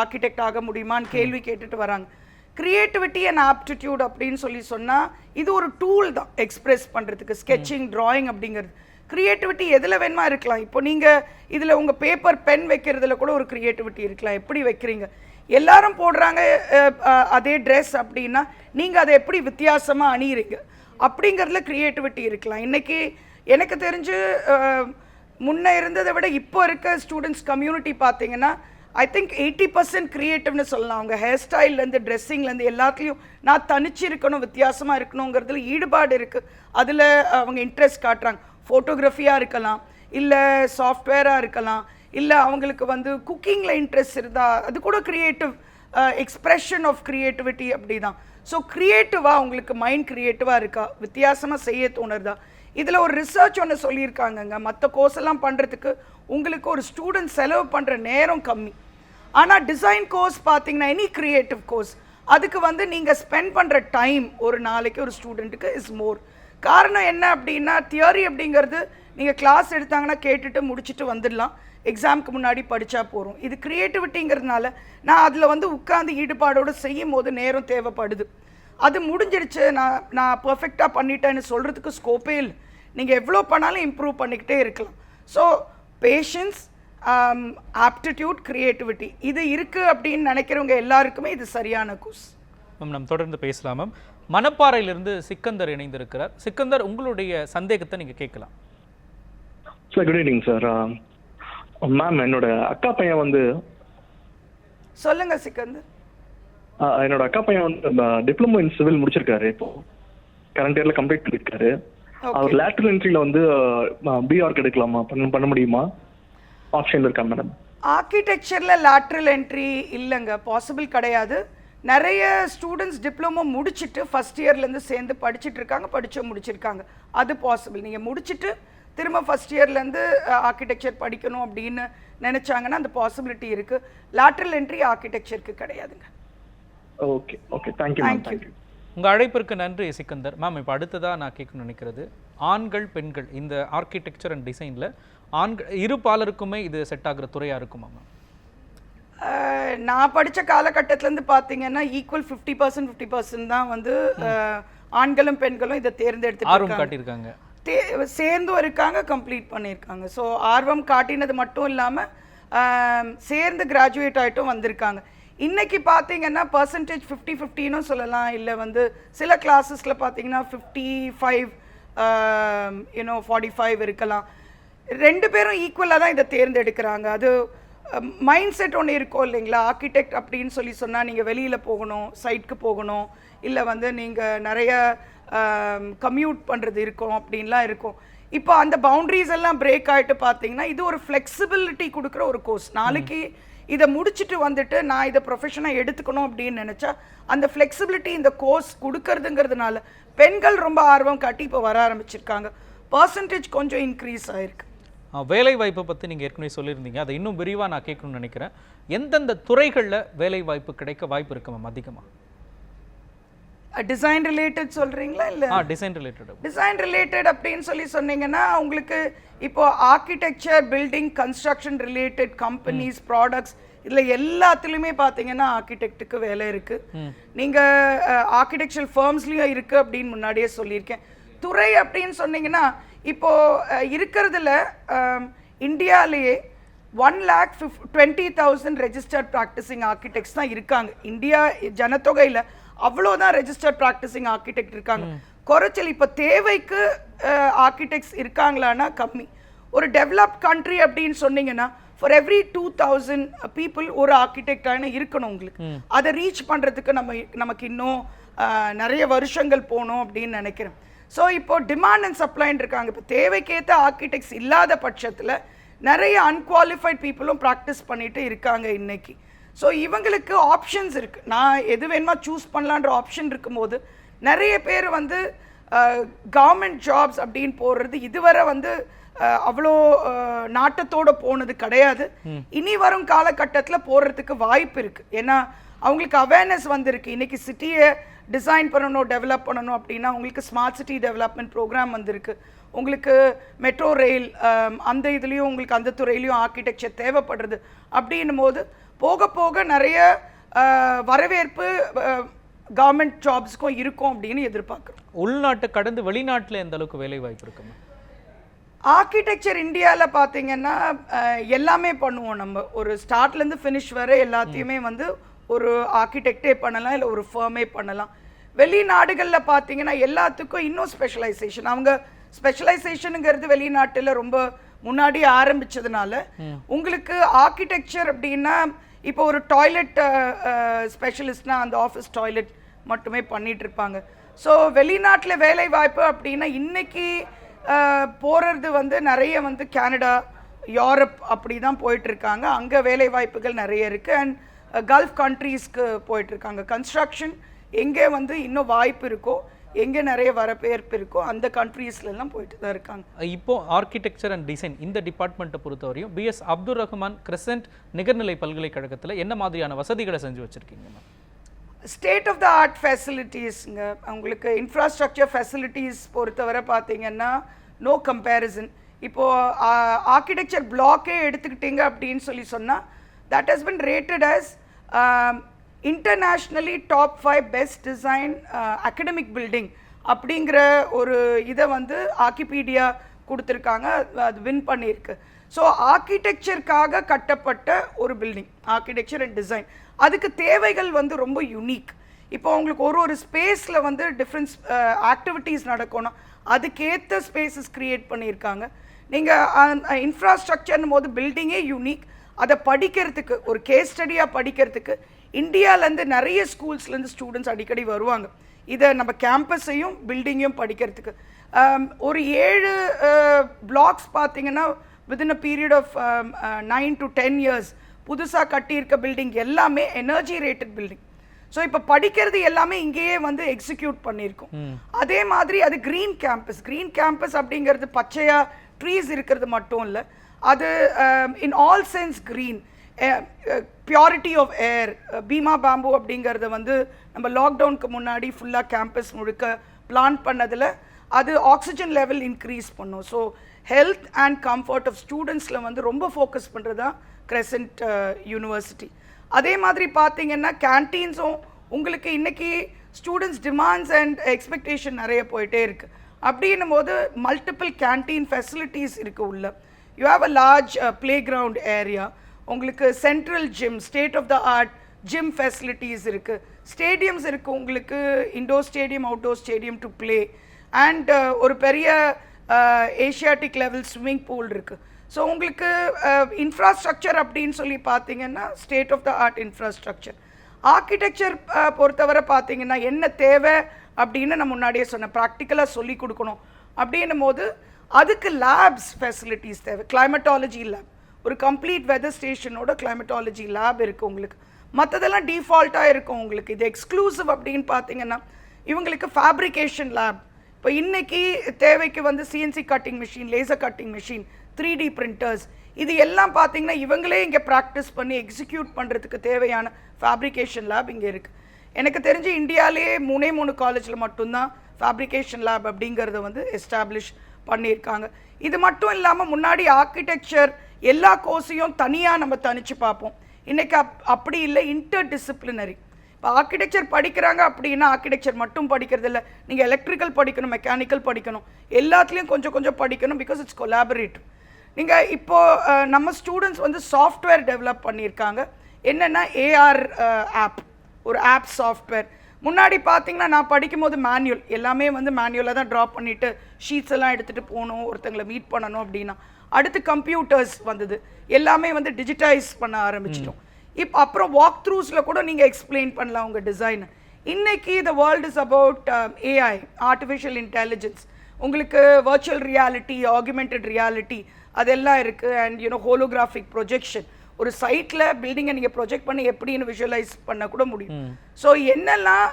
ஆர்கிடெக்ட் ஆக முடியுமான்னு கேள்வி கேட்டுட்டு வராங்க. கிரியேட்டிவிட்டி அண்ட் ஆப்டிடியூட் அப்படின்னு சொன்னால் இது ஒரு டூல் தான் எக்ஸ்பிரஸ் பண்ணுறதுக்கு. ஸ்கெட்சிங், ட்ராயிங் அப்படிங்கிறது கிரியேட்டிவிட்டி எதில் வேணுமா இருக்கலாம். இப்போ நீங்கள் இதில் உங்கள் பேப்பர் பென் வைக்கிறதுல கூட ஒரு கிரியேட்டிவிட்டி இருக்கலாம். எப்படி வைக்கிறீங்க, எல்லாரும் போடுறாங்க அதே ட்ரெஸ் அப்படின்னா நீங்கள் அதை எப்படி வித்தியாசமாக அணியிறீங்க அப்படிங்கிறதுல க்ரியேட்டிவிட்டி இருக்கலாம். இன்றைக்கி எனக்கு தெரிஞ்சு முன்னே இருந்ததை விட இப்போ இருக்க ஸ்டூடெண்ட்ஸ் கம்யூனிட்டி பார்த்தீங்கன்னா ஐ திங்க் 80% க்ரியேட்டிவ்னு சொல்லலாம். அவங்க ஹேர் ஸ்டைல்லேருந்து ட்ரெஸ்ஸிங்லேருந்து எல்லாத்துலேயும் நான் தனிச்சு இருக்கணும், வித்தியாசமாக இருக்கணுங்கிறதுல ஈடுபாடு இருக்குது. அதில் அவங்க இன்ட்ரெஸ்ட் காட்டுறாங்க. ஃபோட்டோகிராஃபியாக இருக்கலாம், இல்லை சாஃப்ட்வேராக இருக்கலாம், இல்லை அவங்களுக்கு வந்து குக்கிங்கில் இன்ட்ரெஸ்ட் இருந்தால் அது கூட க்ரியேட்டிவ் எக்ஸ்ப்ரெஷன் ஆஃப் க்ரியேட்டிவிட்டி அப்படி தான். ஸோ க்ரியேட்டிவாக உங்களுக்கு மைண்ட் க்ரியேட்டிவாக இருக்கா, வித்தியாசமாக செய்ய தோணுறதா. இதில் ஒரு ரிசர்ச் ஒன்று சொல்லியிருக்காங்கங்க, மற்ற கோர்ஸ் எல்லாம் பண்ணுறதுக்கு உங்களுக்கு ஒரு ஸ்டூடெண்ட் செலவு பண்ணுற நேரம் கம்மி. ஆனால் டிசைன் கோர்ஸ் பார்த்தீங்கன்னா எனி க்ரியேட்டிவ் கோர்ஸ் அதுக்கு வந்து நீங்கள் ஸ்பெண்ட் பண்ணுற டைம் ஒரு நாளைக்கு ஒரு ஸ்டூடெண்ட்டுக்கு இஸ் மோர். காரணம் என்ன அப்படின்னா, தியரி அப்படிங்கிறது நீங்கள் கிளாஸ் எடுத்தாங்கன்னா கேட்டுட்டு முடிச்சுட்டு வந்துடலாம், எக்ஸாமுக்கு முன்னாடி படித்தா போகிறோம். இது க்ரியேட்டிவிட்டிங்கிறதுனால நான் அதில் வந்து உட்காந்து ஈடுபாடோடு செய்யும் போது நேரம் தேவைப்படுது. அது முடிஞ்சிடுச்சு, நான் பர்ஃபெக்டாக பண்ணிட்டேன்னு சொல்கிறதுக்கு ஸ்கோப்பே இல்லை. நீங்கள் எவ்வளோ பண்ணாலும் இம்ப்ரூவ் பண்ணிக்கிட்டே இருக்கலாம். ஸோ பேஷன்ஸ், ஆப்டிடியூட், க்ரியேட்டிவிட்டி இது இருக்குது அப்படின்னு நினைக்கிறவங்க எல்லாருக்குமே இது சரியான கோர்ஸ். மேம், நம்ம தொடர்ந்து பேசலாம். மேம், மணப்பாறையிலிருந்து சிக்கந்தர் இணைந்திருக்கிறார். சிக்கந்தர், உங்களுடைய சந்தேகத்தை நீங்கள் கேட்கலாம். Sir, good evening sir. Ma'am, என்னோட அக்கா பையன் வந்து சொல்லுங்க சிக்கந்தர். என்னோட அக்கா பையன் வந்து டிப்ளமோ இன் சிவில் முடிச்சிருக்காரு, இப்போ கரண்ட் இயர்ல கம்ப்ளீட் பண்ணிருக்காரு. அவர் லேட்டரல் என்ட்ரியில் வந்து பிஆர்க் எடுக்கலாமா, பண்ண முடியுமா, ஆப்ஷன் இருக்கா மேடம்? ஆர்கிடெக்சரில் லேட்ரல் என்ட்ரி இல்லைங்க, பாசிபிள் கிடையாது. நிறைய ஸ்டூடெண்ட்ஸ் டிப்ளமோ முடிச்சுட்டு ஃபஸ்ட் இயர்லேருந்து சேர்ந்து படிச்சுட்டு இருக்காங்க, படித்து முடிச்சிருக்காங்க. அது பாசிபிள். நீங்கள் முடிச்சுட்டு திரும்ப ஃபஸ்ட் இயர்லேருந்து ஆர்கிடெக்சர் படிக்கணும் அப்படின்னு நினச்சாங்கன்னா அந்த பாசிபிலிட்டி இருக்குது. லேட்ரல் என்ட்ரி ஆர்கிடெக்சருக்கு கிடையாதுங்க. Okay okay, thank you ma'am. Thank you. உங்கள் அழைப்பிற்கு நன்றி சிக்கந்தர். மேம், இப்போ அடுத்ததாக நான் கேட்கணும்னு நினைக்கிறது, ஆண்கள் பெண்கள் இந்த ஆர்கிடெக்சர் அண்ட் டிசைனில் ஆண்கள் இரு பாலருக்குமே இது செட் ஆகிற துறையாக இருக்குமா மேம்? நான் படித்த காலகட்டத்திலேருந்து பார்த்தீங்கன்னா ஈக்குவல் 50% தான் வந்து ஆண்களும் பெண்களும் இதை தேர்ந்தெடுத்து ஆர்வம் காட்டியிருக்காங்க, சேர்ந்தும் இருக்காங்க, கம்ப்ளீட் பண்ணியிருக்காங்க. ஸோ ஆர்வம் காட்டினது மட்டும் இல்லாமல் சேர்ந்து கிராஜுவேட் ஆகிட்டும் வந்திருக்காங்க. இன்றைக்கி பார்த்தீங்கன்னா பர்சன்டேஜ் 50-50ன்னு சொல்லலாம். இல்லை வந்து சில கிளாஸஸில் பார்த்தீங்கன்னா 55 45 இருக்கலாம். ரெண்டு பேரும் ஈக்குவலாக தான் இதை தேர்ந்தெடுக்கிறாங்க. அது மைண்ட் செட் ஒன்று இருக்கும் இல்லைங்களா. ஆர்கிடெக்ட் அப்படின்னு சொன்னால் நீங்கள் வெளியில் போகணும், சைட்டுக்கு போகணும், இல்லை வந்து நீங்கள் நிறைய கம்யூட் பண்ணுறது இருக்கும் அப்படின்லாம் இருக்கும். இப்போ அந்த பவுண்ட்ரிஸ் எல்லாம் பிரேக் ஆகிட்டு பார்த்தீங்கன்னா இது ஒரு ஃப்ளெக்சிபிலிட்டி கொடுக்குற ஒரு கோர்ஸ். நாளைக்கு இதை முடிச்சுட்டு வந்துட்டு நான் இதை ப்ரொஃபஷனாக எடுத்துக்கணும் அப்படின்னு நினச்சா அந்த ஃப்ளெக்சிபிலிட்டி இந்த கோர்ஸ் கொடுக்கறதுங்கிறதுனால பெண்கள் ரொம்ப ஆர்வம் காட்டி இப்போ வர ஆரம்பிச்சிருக்காங்க. பர்சன்டேஜ் கொஞ்சம் இன்க்ரீஸ் ஆகிருக்கு. வேலை வாய்ப்பை பற்றி நீங்கள் ஏற்கனவே சொல்லியிருந்தீங்க, அதை இன்னும் விரிவாக நான் கேட்கணும்னு நினைக்கிறேன். எந்தெந்த துறைகளில் வேலை வாய்ப்பு கிடைக்க வாய்ப்பு இருக்கு மேம் அதிகமாக? டிசைன் ரிலேட்டட் சொல்றீங்களா இல்ல டிசைன் ரிலேட்டட். டிசைன் ரிலேட்டட் அப்படின்னு சொன்னீங்கன்னா உங்களுக்கு இப்போ architecture, building, construction related companies, products, இதுல எல்லாத்துலயுமே பாத்தீங்கன்னா ஆர்கிடெக்ட்டுக்கு வேலை இருக்கு. நீங்க ஆர்கிடெக்சரல் ஃபர்ம்ஸ்லயும் இருக்கு அப்படின்னு முன்னாடியே சொல்லியிருக்கேன். துறை அப்படின்னு சொன்னீங்கன்னா இப்போ இருக்கிறதுல இந்தியாலேயே 1,20,000 ரெஜிஸ்டர்ட் ப்ராக்டிசிங் ஆர்கிடெக்ட்ஸ் தான் இருக்காங்க. இந்தியா ஜனத்தொகையில் அவ்வளோதான் ரெஜிஸ்டர்ட் ப்ராக்டிசிங் ஆர்கிடெக்ட் இருக்காங்க. குறைச்சல் இப்போ தேவைக்கு ஆர்கிடெக்ட்ஸ் இருக்காங்களான்னா கம்மி. ஒரு டெவலப்ட் கண்ட்ரி அப்படின்னு சொன்னீங்கன்னா ஃபார் எவ்ரி 2,000 பீப்புள் ஒரு ஆர்கிடெக்டான இருக்கணும் உங்களுக்கு. அதை ரீச் பண்ணுறதுக்கு நமக்கு இன்னும் நிறைய வருஷங்கள் போகணும் அப்படின்னு நினைக்கிறேன். ஸோ இப்போ டிமாண்ட் அண்ட் சப்ளைன்னு இருக்காங்க. இப்போ தேவைக்கேற்ற ஆர்கிடெக்ட்ஸ் இல்லாத பட்சத்தில் நிறைய அன்குவாலிஃபைட் பீப்புளும் ப்ராக்டிஸ் பண்ணிட்டு இருக்காங்க இன்னைக்கு. ஸோ இவங்களுக்கு ஆப்ஷன்ஸ் இருக்குது. நான் எது வேணுமா சூஸ் பண்ணலான்ற ஆப்ஷன் இருக்கும்போது நிறைய பேர் வந்து கவர்மெண்ட் ஜாப்ஸ் அப்படின்னு போடுறது இதுவரை வந்து அவ்வளோ நாட்டத்தோடு போனது கிடையாது. இனி வரும் காலகட்டத்தில் போடுறதுக்கு வாய்ப்பு இருக்குது. ஏன்னா அவங்களுக்கு அவேர்னஸ் வந்திருக்கு. இன்னைக்கு சிட்டியை டிசைன் பண்ணணும், டெவலப் பண்ணணும் அப்படின்னா உங்களுக்கு ஸ்மார்ட் சிட்டி டெவலப்மெண்ட் ப்ரோக்ராம் வந்திருக்கு. உங்களுக்கு மெட்ரோ ரயில் அந்த இதுலேயும் உங்களுக்கு அந்த துறையிலையும் ஆர்கிடெக்சர் தேவைப்படுறது. அப்படின்னும் போது போக போக நிறைய வரவேற்பு கவர்மெண்ட் ஜாப்ஸ்க்கும் இருக்கும் அப்படின்னு எதிர்பார்க்குறோம். உள்நாட்டு கடந்து வெளிநாட்டில் எந்த அளவுக்கு வேலை வாய்ப்பு இருக்குமா? ஆர்கிடெக்சர் இந்தியாவில் பார்த்தீங்கன்னா எல்லாமே பண்ணுவோம். நம்ம ஒரு ஸ்டார்ட்லேருந்து ஃபினிஷ் வரை எல்லாத்தையுமே வந்து ஒரு ஆர்கிடெக்டே பண்ணலாம், இல்லை ஒரு ஃபர்மே பண்ணலாம். வெளிநாடுகளில் பார்த்தீங்கன்னா எல்லாத்துக்கும் இன்னும் ஸ்பெஷலைசேஷன். அவங்க ஸ்பெஷலைசேஷனுங்கிறது வெளிநாட்டில் ரொம்ப முன்னாடி ஆரம்பிச்சதுனால உங்களுக்கு ஆர்கிடெக்சர் அப்படின்னா இப்போ ஒரு டாய்லெட் ஸ்பெஷலிஸ்ட்னா அந்த ஆஃபீஸ் டாய்லெட் மட்டுமே பண்ணிட்டு இருப்பாங்க. ஸோ வெளிநாட்டில் வேலை வாய்ப்பு அப்படின்னா இன்னைக்கு போகிறது வந்து நிறைய வந்து கனடா, யூரோப் அப்படி தான் போயிட்டுருக்காங்க. அங்கே வேலை வாய்ப்புகள் நிறைய இருக்குது. அண்ட் கல்ஃப் கண்ட்ரீஸ்க்கு போயிட்டுருக்காங்க. கன்ஸ்ட்ரக்ஷன் எங்கே வந்து இன்னும் வாய்ப்பு இருக்கோ, எங்கே நிறைய வரவேற்பு இருக்கோ அந்த கண்ட்ரீஸ்லாம் போயிட்டு தான் இருக்காங்க. இப்போ ஆர்கிடெக்சர் அண்ட் டிசைன் இந்த டிபார்ட்மெண்ட்டை பொறுத்தவரையும் பிஎஸ் அப்துல் ரஹ்மான் கிரசன்ட் நிகர்நிலை பல்கலைக்கழகத்தில் என்ன மாதிரியான வசதிகளை செஞ்சு வச்சுருக்கீங்க? ஸ்டேட் ஆஃப் த ஆர்ட் ஃபெசிலிட்டிஸ்ங்க. உங்களுக்கு இன்ஃப்ராஸ்ட்ரக்சர் ஃபெசிலிட்டிஸ் பொறுத்தவரை பார்த்தீங்கன்னா நோ கம்பேரிசன். இப்போது ஆர்கிடெக்சர் பிளாக்கே எடுத்துக்கிட்டீங்க அப்படின்னு சொன்னால் that has been rated as internationally top 5 best design academic building அப்படிங்கிற ஒரு இதை வந்து ஆர்கிபீடியா கொடுத்துருக்காங்க. அது வின் பண்ணியிருக்கு. ஸோ ஆர்கிடெக்சருக்காக கட்டப்பட்ட ஒரு பில்டிங், ஆர்கிடெக்சர் அண்ட் டிசைன். அதுக்கு தேவைகள் வந்து ரொம்ப யூனிக். இப்போ உங்களுக்கு ஒரு ஸ்பேஸில் வந்து டிஃப்ரெண்ட் ஆக்டிவிட்டீஸ் நடக்கணும், அதுக்கேற்ற ஸ்பேசஸ் க்ரியேட் பண்ணியிருக்காங்க. நீங்கள் இன்ஃப்ராஸ்ட்ரக்சர்னும் போது பில்டிங்கே யூனிக். அதை படிக்கிறதுக்கு ஒரு கேஸ் ஸ்டடியாக படிக்கிறதுக்கு இந்தியாவிலேருந்து நிறைய ஸ்கூல்ஸ்லேருந்து ஸ்டூடெண்ட்ஸ் அடிக்கடி வருவாங்க. இதை நம்ம கேம்பஸையும் பில்டிங்கையும் படிக்கிறதுக்கு. ஒரு 7 பிளாக்ஸ் பார்த்தீங்கன்னா within a period of 9 to 10 years புதுசாக கட்டியிருக்க பில்டிங் எல்லாமே எனர்ஜி ரேட்டட் பில்டிங். ஸோ இப்போ படிக்கிறது எல்லாமே இங்கேயே வந்து எக்ஸிக்யூட் பண்ணியிருக்கோம். அதே மாதிரி அது க்ரீன் கேம்பஸ். க்ரீன் கேம்பஸ் அப்படிங்கிறது பச்சையாக ட்ரீஸ் இருக்கிறது மட்டும் இல்லை, அது in all sense green. Purity of air, Bheema bamboo அப்படிங்கிறத வந்து நம்ம லாக்டவுனுக்கு முன்னாடி ஃபுல்லாக கேம்பஸ் முழுக்க பிளான் பண்ணதில் அது ஆக்சிஜன் லெவல் இன்க்ரீஸ் பண்ணும். So health and comfort of ஸ்டூடெண்ட்ஸில் வந்து ரொம்ப ஃபோக்கஸ் பண்ணுறது தான் கிரசன்ட் யூனிவர்சிட்டி. அதே மாதிரி பார்த்தீங்கன்னா கேன்டீன்ஸும் உங்களுக்கு இன்றைக்கி ஸ்டூடெண்ட்ஸ் டிமாண்ட்ஸ் அண்ட் எக்ஸ்பெக்டேஷன் நிறைய போயிட்டே இருக்குது. அப்படின்னும் போது மல்டிபிள் கேன்டீன் ஃபெசிலிட்டிஸ் இருக்குது உள்ள. You have a large playground area, உங்களுக்கு central gym, state of the art gym facilities இருக்குது, ஸ்டேடியம்ஸ் இருக்குது உங்களுக்கு, indoor stadium, outdoor stadium to play, and ஒரு பெரிய ஏஷியாட்டிக் லெவல் ஸ்விம்மிங் பூல் இருக்குது. ஸோ உங்களுக்கு இன்ஃப்ராஸ்ட்ரக்சர் அப்படின்னு சொல்லி பார்த்தீங்கன்னா state of the art infrastructure. Architecture பொறுத்தவரை பார்த்தீங்கன்னா என்ன தேவை அப்படின்னு நான் முன்னாடியே சொன்னேன், ப்ராக்டிக்கலாக சொல்லி கொடுக்கணும். அப்படின்னும் போது அதுக்கு லேப்ஸ் ஃபெசிலிட்டிஸ் தேவை. கிளைமட்டாலஜி லேப், ஒரு கம்ப்ளீட் வெதர் ஸ்டேஷனோட கிளைமட்டாலஜி லேப் இருக்குது உங்களுக்கு. மற்றதெல்லாம் டிஃபால்ட்டாக இருக்கும் உங்களுக்கு. இது எக்ஸ்க்ளூசிவ் அப்படின்னு பார்த்தீங்கன்னா இவங்களுக்கு ஃபேப்ரிகேஷன் லேப். இப்போ இன்றைக்கி தேவைக்கு வந்து CNC cutting machine, laser cutting machine, 3D printers, இது எல்லாம் பார்த்தீங்கன்னா இவங்களே இங்கே ப்ராக்டிஸ் பண்ணி எக்ஸிக்யூட் பண்ணுறதுக்கு தேவையான ஃபேப்ரிகேஷன் லேப் இங்கே இருக்குது. எனக்கு தெரிஞ்சு இந்தியாவிலேயே 3 காலேஜில் மட்டும்தான் ஃபேப்ரிகேஷன் லேப் அப்படிங்கிறத வந்து எஸ்டாப்ளிஷ் பண்ணியிருக்காங்க. இது மட்டும் இல்லாமல் முன்னாடி ஆர்கிடெக்சர் எல்லா கோர்ஸையும் தனியாக நம்ம தனித்து பார்ப்போம். இன்றைக்கி அப்படி இல்லை, இன்டர் டிசிப்ளினரி. இப்போ ஆர்கிடெக்சர் படிக்கிறாங்க அப்படின்னா ஆர்கிடெக்சர் மட்டும் படிக்கிறது இல்லை, நீங்கள் எலக்ட்ரிக்கல் படிக்கணும், மெக்கானிக்கல் படிக்கணும், எல்லாத்துலேயும் கொஞ்சம் கொஞ்சம் படிக்கணும். Because it's collaborative. நீங்கள் இப்போது நம்ம ஸ்டூடெண்ட்ஸ் வந்து சாஃப்ட்வேர் டெவலப் பண்ணியிருக்காங்க. என்னென்னா ஏஆர் ஆப், ஒரு ஆப் சாஃப்ட்வேர். முன்னாடி பார்த்தீங்கன்னா நான் படிக்கும்போது மேனுவல், எல்லாமே வந்து மேனுவலாக தான் ட்ரா பண்ணிவிட்டு ஷீட்ஸ் எல்லாம் எடுத்துகிட்டு போகணும், ஒருத்தங்களை மீட் பண்ணணும் அப்படின்னா. அடுத்து கம்ப்யூட்டர்ஸ் வந்தது, எல்லாமே வந்து டிஜிட்டைஸ் பண்ண ஆரம்பிச்சிட்டோம். இப்போ அப்புறம் வாக் த்ரூஸில் கூட நீங்கள் எக்ஸ்பிளைன் பண்ணலாம் உங்கள் டிசைன். இன்னைக்கு the world is about AI, artificial intelligence. உங்களுக்கு வர்ச்சுவல் ரியாலிட்டி, ஆகுமெண்டட் ரியாலிட்டி அதெல்லாம் இருக்குது. And holographic projection. ஒரு சைட்டில் பில்டிங்கை நீங்கள் ப்ரொஜெக்ட் பண்ணி எப்படின்னு விஷுவலைஸ் பண்ண கூட முடியும். ஸோ என்னெல்லாம்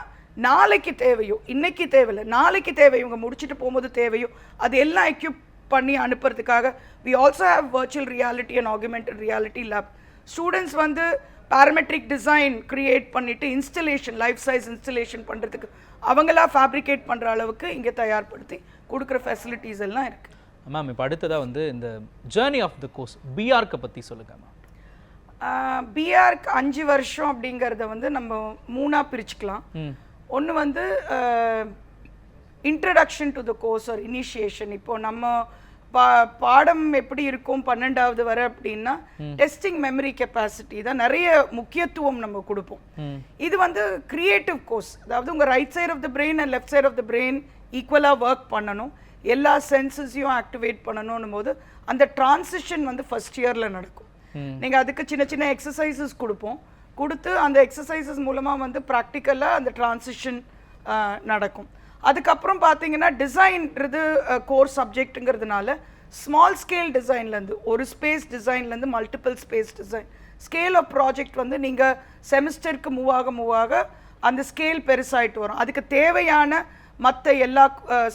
நாளைக்கு தேவையோ, இன்னைக்கு தேவையில்லை, நாளைக்கு தேவை, இவங்க முடிச்சுட்டு போகும்போது தேவையோ அது எல்லாம் எக்யூப் பண்ணி அனுப்புறதுக்காக we also have virtual reality and augmented reality lab. Students வந்து பேராமெட்ரிக் டிசைன் கிரியேட் பண்ணிவிட்டு இன்ஸ்டலேஷன், லைஃப் சைஸ் இன்ஸ்டலேஷன் பண்ணுறதுக்கு அவங்களா ஃபேப்ரிகேட் பண்ணுற அளவுக்கு இங்கே தயார்படுத்தி கொடுக்குற ஃபெசிலிட்டிஸ் எல்லாம் இருக்குது. மேம் இப்போ அடுத்ததாக வந்து இந்த ஜேர்னி ஆஃப் த கோர்ஸ் பிஆர்க்கை பற்றி சொல்லுங்கள் மேம். பிஆர்க் 5 வருஷம் அப்படிங்கிறத வந்து நம்ம 3ஆக பிரிச்சுக்கலாம். ஒன்று வந்து இன்ட்ரடக்ஷன் டு த கோர்ஸ் ஒரு இனிஷியேஷன். இப்போது நம்ம பாடம் எப்படி இருக்கும் 12வது வரை அப்படின்னா டெஸ்டிங் மெமரி கெப்பாசிட்டி தான் நிறைய முக்கியத்துவம் நம்ம கொடுப்போம். இது வந்து கிரியேட்டிவ் கோர்ஸ், அதாவது உங்கள் right side of the brain and left side of the brain ஈக்குவலாக ஒர்க் பண்ணணும், எல்லா சென்சஸையும் ஆக்டிவேட் பண்ணணும் போது அந்த டிரான்சிஷன் வந்து ஃபர்ஸ்ட் இயரில் நடக்கும். நீங்கள் அதுக்கு சின்ன சின்ன எக்ஸசைசஸ் கொடுத்து அந்த எக்ஸசைசஸ் மூலமாக வந்து ப்ராக்டிக்கலாக அந்த டிரான்சிஷன் நடக்கும். அதுக்கப்புறம் பார்த்தீங்கன்னா டிசைன்றது கோர் சப்ஜெக்ட்டுங்கிறதுனால ஸ்மால் ஸ்கேல் டிசைன்லேருந்து, ஒரு ஸ்பேஸ் டிசைன்லேருந்து multiple space design, scale of project வந்து நீங்கள் செமிஸ்டருக்கு மூவ் ஆக அந்த ஸ்கேல் பெருசாகிட்டு வரும். அதுக்கு தேவையான மற்ற எல்லா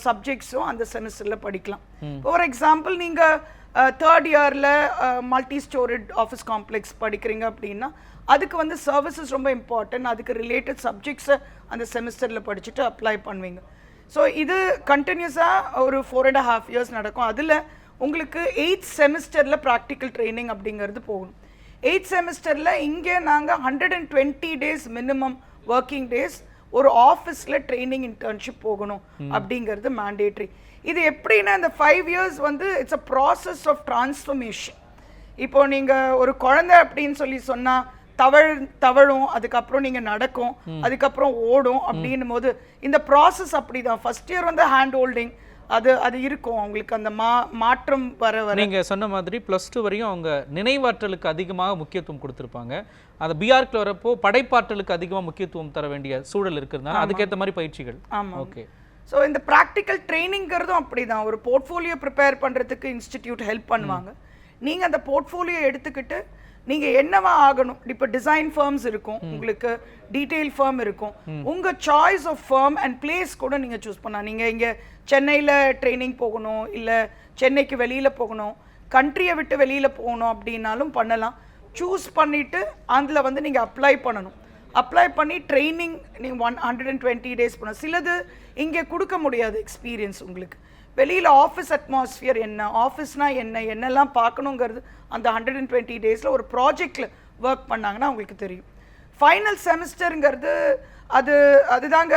சப்ஜெக்ட்ஸும் அந்த செமிஸ்டரில் படிக்கலாம். ஃபார் எக்ஸாம்பிள் நீங்கள் 3rd இயரில் மல்டி ஸ்டோரிட் ஆஃபீஸ் காம்ப்ளெக்ஸ் படிக்கிறீங்க அப்படின்னா அதுக்கு வந்து சர்வீசஸ் ரொம்ப இம்பார்ட்டன்ட். அதுக்கு ரிலேட்டட் சப்ஜெக்ட்ஸை அந்த செமிஸ்டரில் படிச்சுட்டு அப்ளை பண்ணுவீங்க. ஸோ இது கண்டினியூஸாக ஒரு 4.5 years நடக்கும். அதில் உங்களுக்கு 8th செமிஸ்டரில் ப்ராக்டிக்கல் ட்ரைனிங் அப்படிங்கிறது போகணும். 8th செமிஸ்டரில் இங்கே நாங்கள் 120 days மினிமம் ஒர்க்கிங் டேஸ் ஒரு ஆஃபீஸில் ட்ரைனிங் இன்டர்ன்ஷிப் போகணும் அப்படிங்கிறது மேண்டேட்ரி. இது எப்படின்னா இந்த 5 years வந்து it's a process of transformation. இப்போ நீங்கள் ஒரு குழந்தை அப்படின்னு சொன்னால் தவழும், அதுக்கப்புறம் நீங்கள் நடக்கும், அதுக்கப்புறம் ஓடும் அப்படின்னும் போது இந்த ப்ராசஸ் அப்படி தான். ஃபர்ஸ்ட் இயர் வந்து ஹேண்ட் ஹோல்டிங் அது இருக்கும் அவங்களுக்கு, அந்த மாற்றம் வர நீங்கள் சொன்ன மாதிரி +2 வரையும் அவங்க நினைவாற்றலுக்கு அதிகமாக முக்கியத்துவம் கொடுத்துருப்பாங்க. அந்த பிஆர்க்கில் வரப்போ படைப்பாற்றலுக்கு அதிகமாக முக்கியத்துவம் தர வேண்டிய சூழல் இருக்கிறதுனால அதுக்கேற்ற மாதிரி பயிற்சிகள். ஆமாம். ஓகே. ஸோ இந்த ப்ராக்டிக்கல் ட்ரைனிங்கிறதும் அப்படி தான். ஒரு போர்ட்ஃபோலியோ ப்ரிப்பேர் பண்ணுறதுக்கு இன்ஸ்டிடியூட் ஹெல்ப் பண்ணுவாங்க. நீங்கள் அந்த போர்ட்ஃபோலியோ எடுத்துக்கிட்டு நீங்கள் என்னவா ஆகணும், இப்போ டிசைன் ஃபர்ம்ஸ் இருக்கும், உங்களுக்கு டீட்டெயில் ஃபர்ம் இருக்கும், உங்கள் choice of firm and place கூட நீங்கள் சூஸ் பண்ணலாம். நீங்கள் இங்கே சென்னையில் ட்ரைனிங் போகணும், இல்லை சென்னைக்கு வெளியில் போகணும், கண்ட்ரியை விட்டு வெளியில் போகணும் அப்படின்னாலும் பண்ணலாம். சூஸ் பண்ணிவிட்டு அதில் வந்து நீங்கள் அப்ளை பண்ணணும். அப்ளை பண்ணி ட்ரைனிங் நீங்கள் 120 days பண்ணணும். சிலது இங்கே கொடுக்க முடியாது எக்ஸ்பீரியன்ஸ் உங்களுக்கு. வெளியில் ஆஃபீஸ் அட்மாஸ்ஃபியர் என்ன, ஆஃபீஸ்னால் என்னெல்லாம் பார்க்கணுங்கிறது அந்த 120 days ஒரு ப்ராஜெக்டில் ஒர்க் பண்ணாங்கன்னா உங்களுக்கு தெரியும். ஃபைனல் செமிஸ்டருங்கிறது அதுதாங்க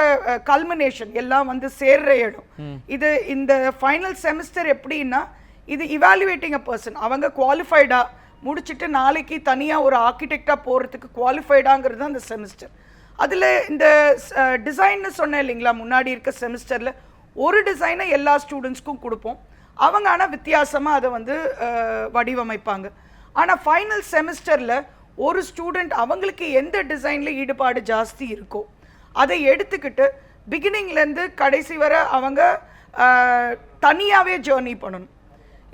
கல்மினேஷன், எல்லாம் வந்து சேர்ற இடம். இந்த ஃபைனல் செமிஸ்டர் எப்படின்னா இது இவாலுவேட்டிங் அ பர்சன், அவங்க குவாலிஃபைடா முடிச்சுட்டு நாளைக்கு தனியாக ஒரு ஆர்கிடெக்டாக போகிறதுக்கு குவாலிஃபைடாங்கிறது தான் அந்த செமிஸ்டர். அதில் இந்த டிசைன்னு சொன்னேன் இல்லைங்களா, முன்னாடி இருக்க செமிஸ்டரில் ஒரு டிசைனை எல்லா ஸ்டூடெண்ட்ஸ்க்கும் கொடுப்போம். அவங்க ஆனால் வித்தியாசமாக அதை வந்து வடிவமைப்பாங்க. ஆனால் ஃபைனல் செமிஸ்டரில் ஒரு ஸ்டூடெண்ட் அவங்களுக்கு எந்த டிசைனில் ஈடுபாடு ஜாஸ்தி இருக்கோ அதை எடுத்துக்கிட்டு பிகினிங்லேருந்து கடைசி வரை அவங்க தனியாகவே ஜேர்னி பண்ணணும்.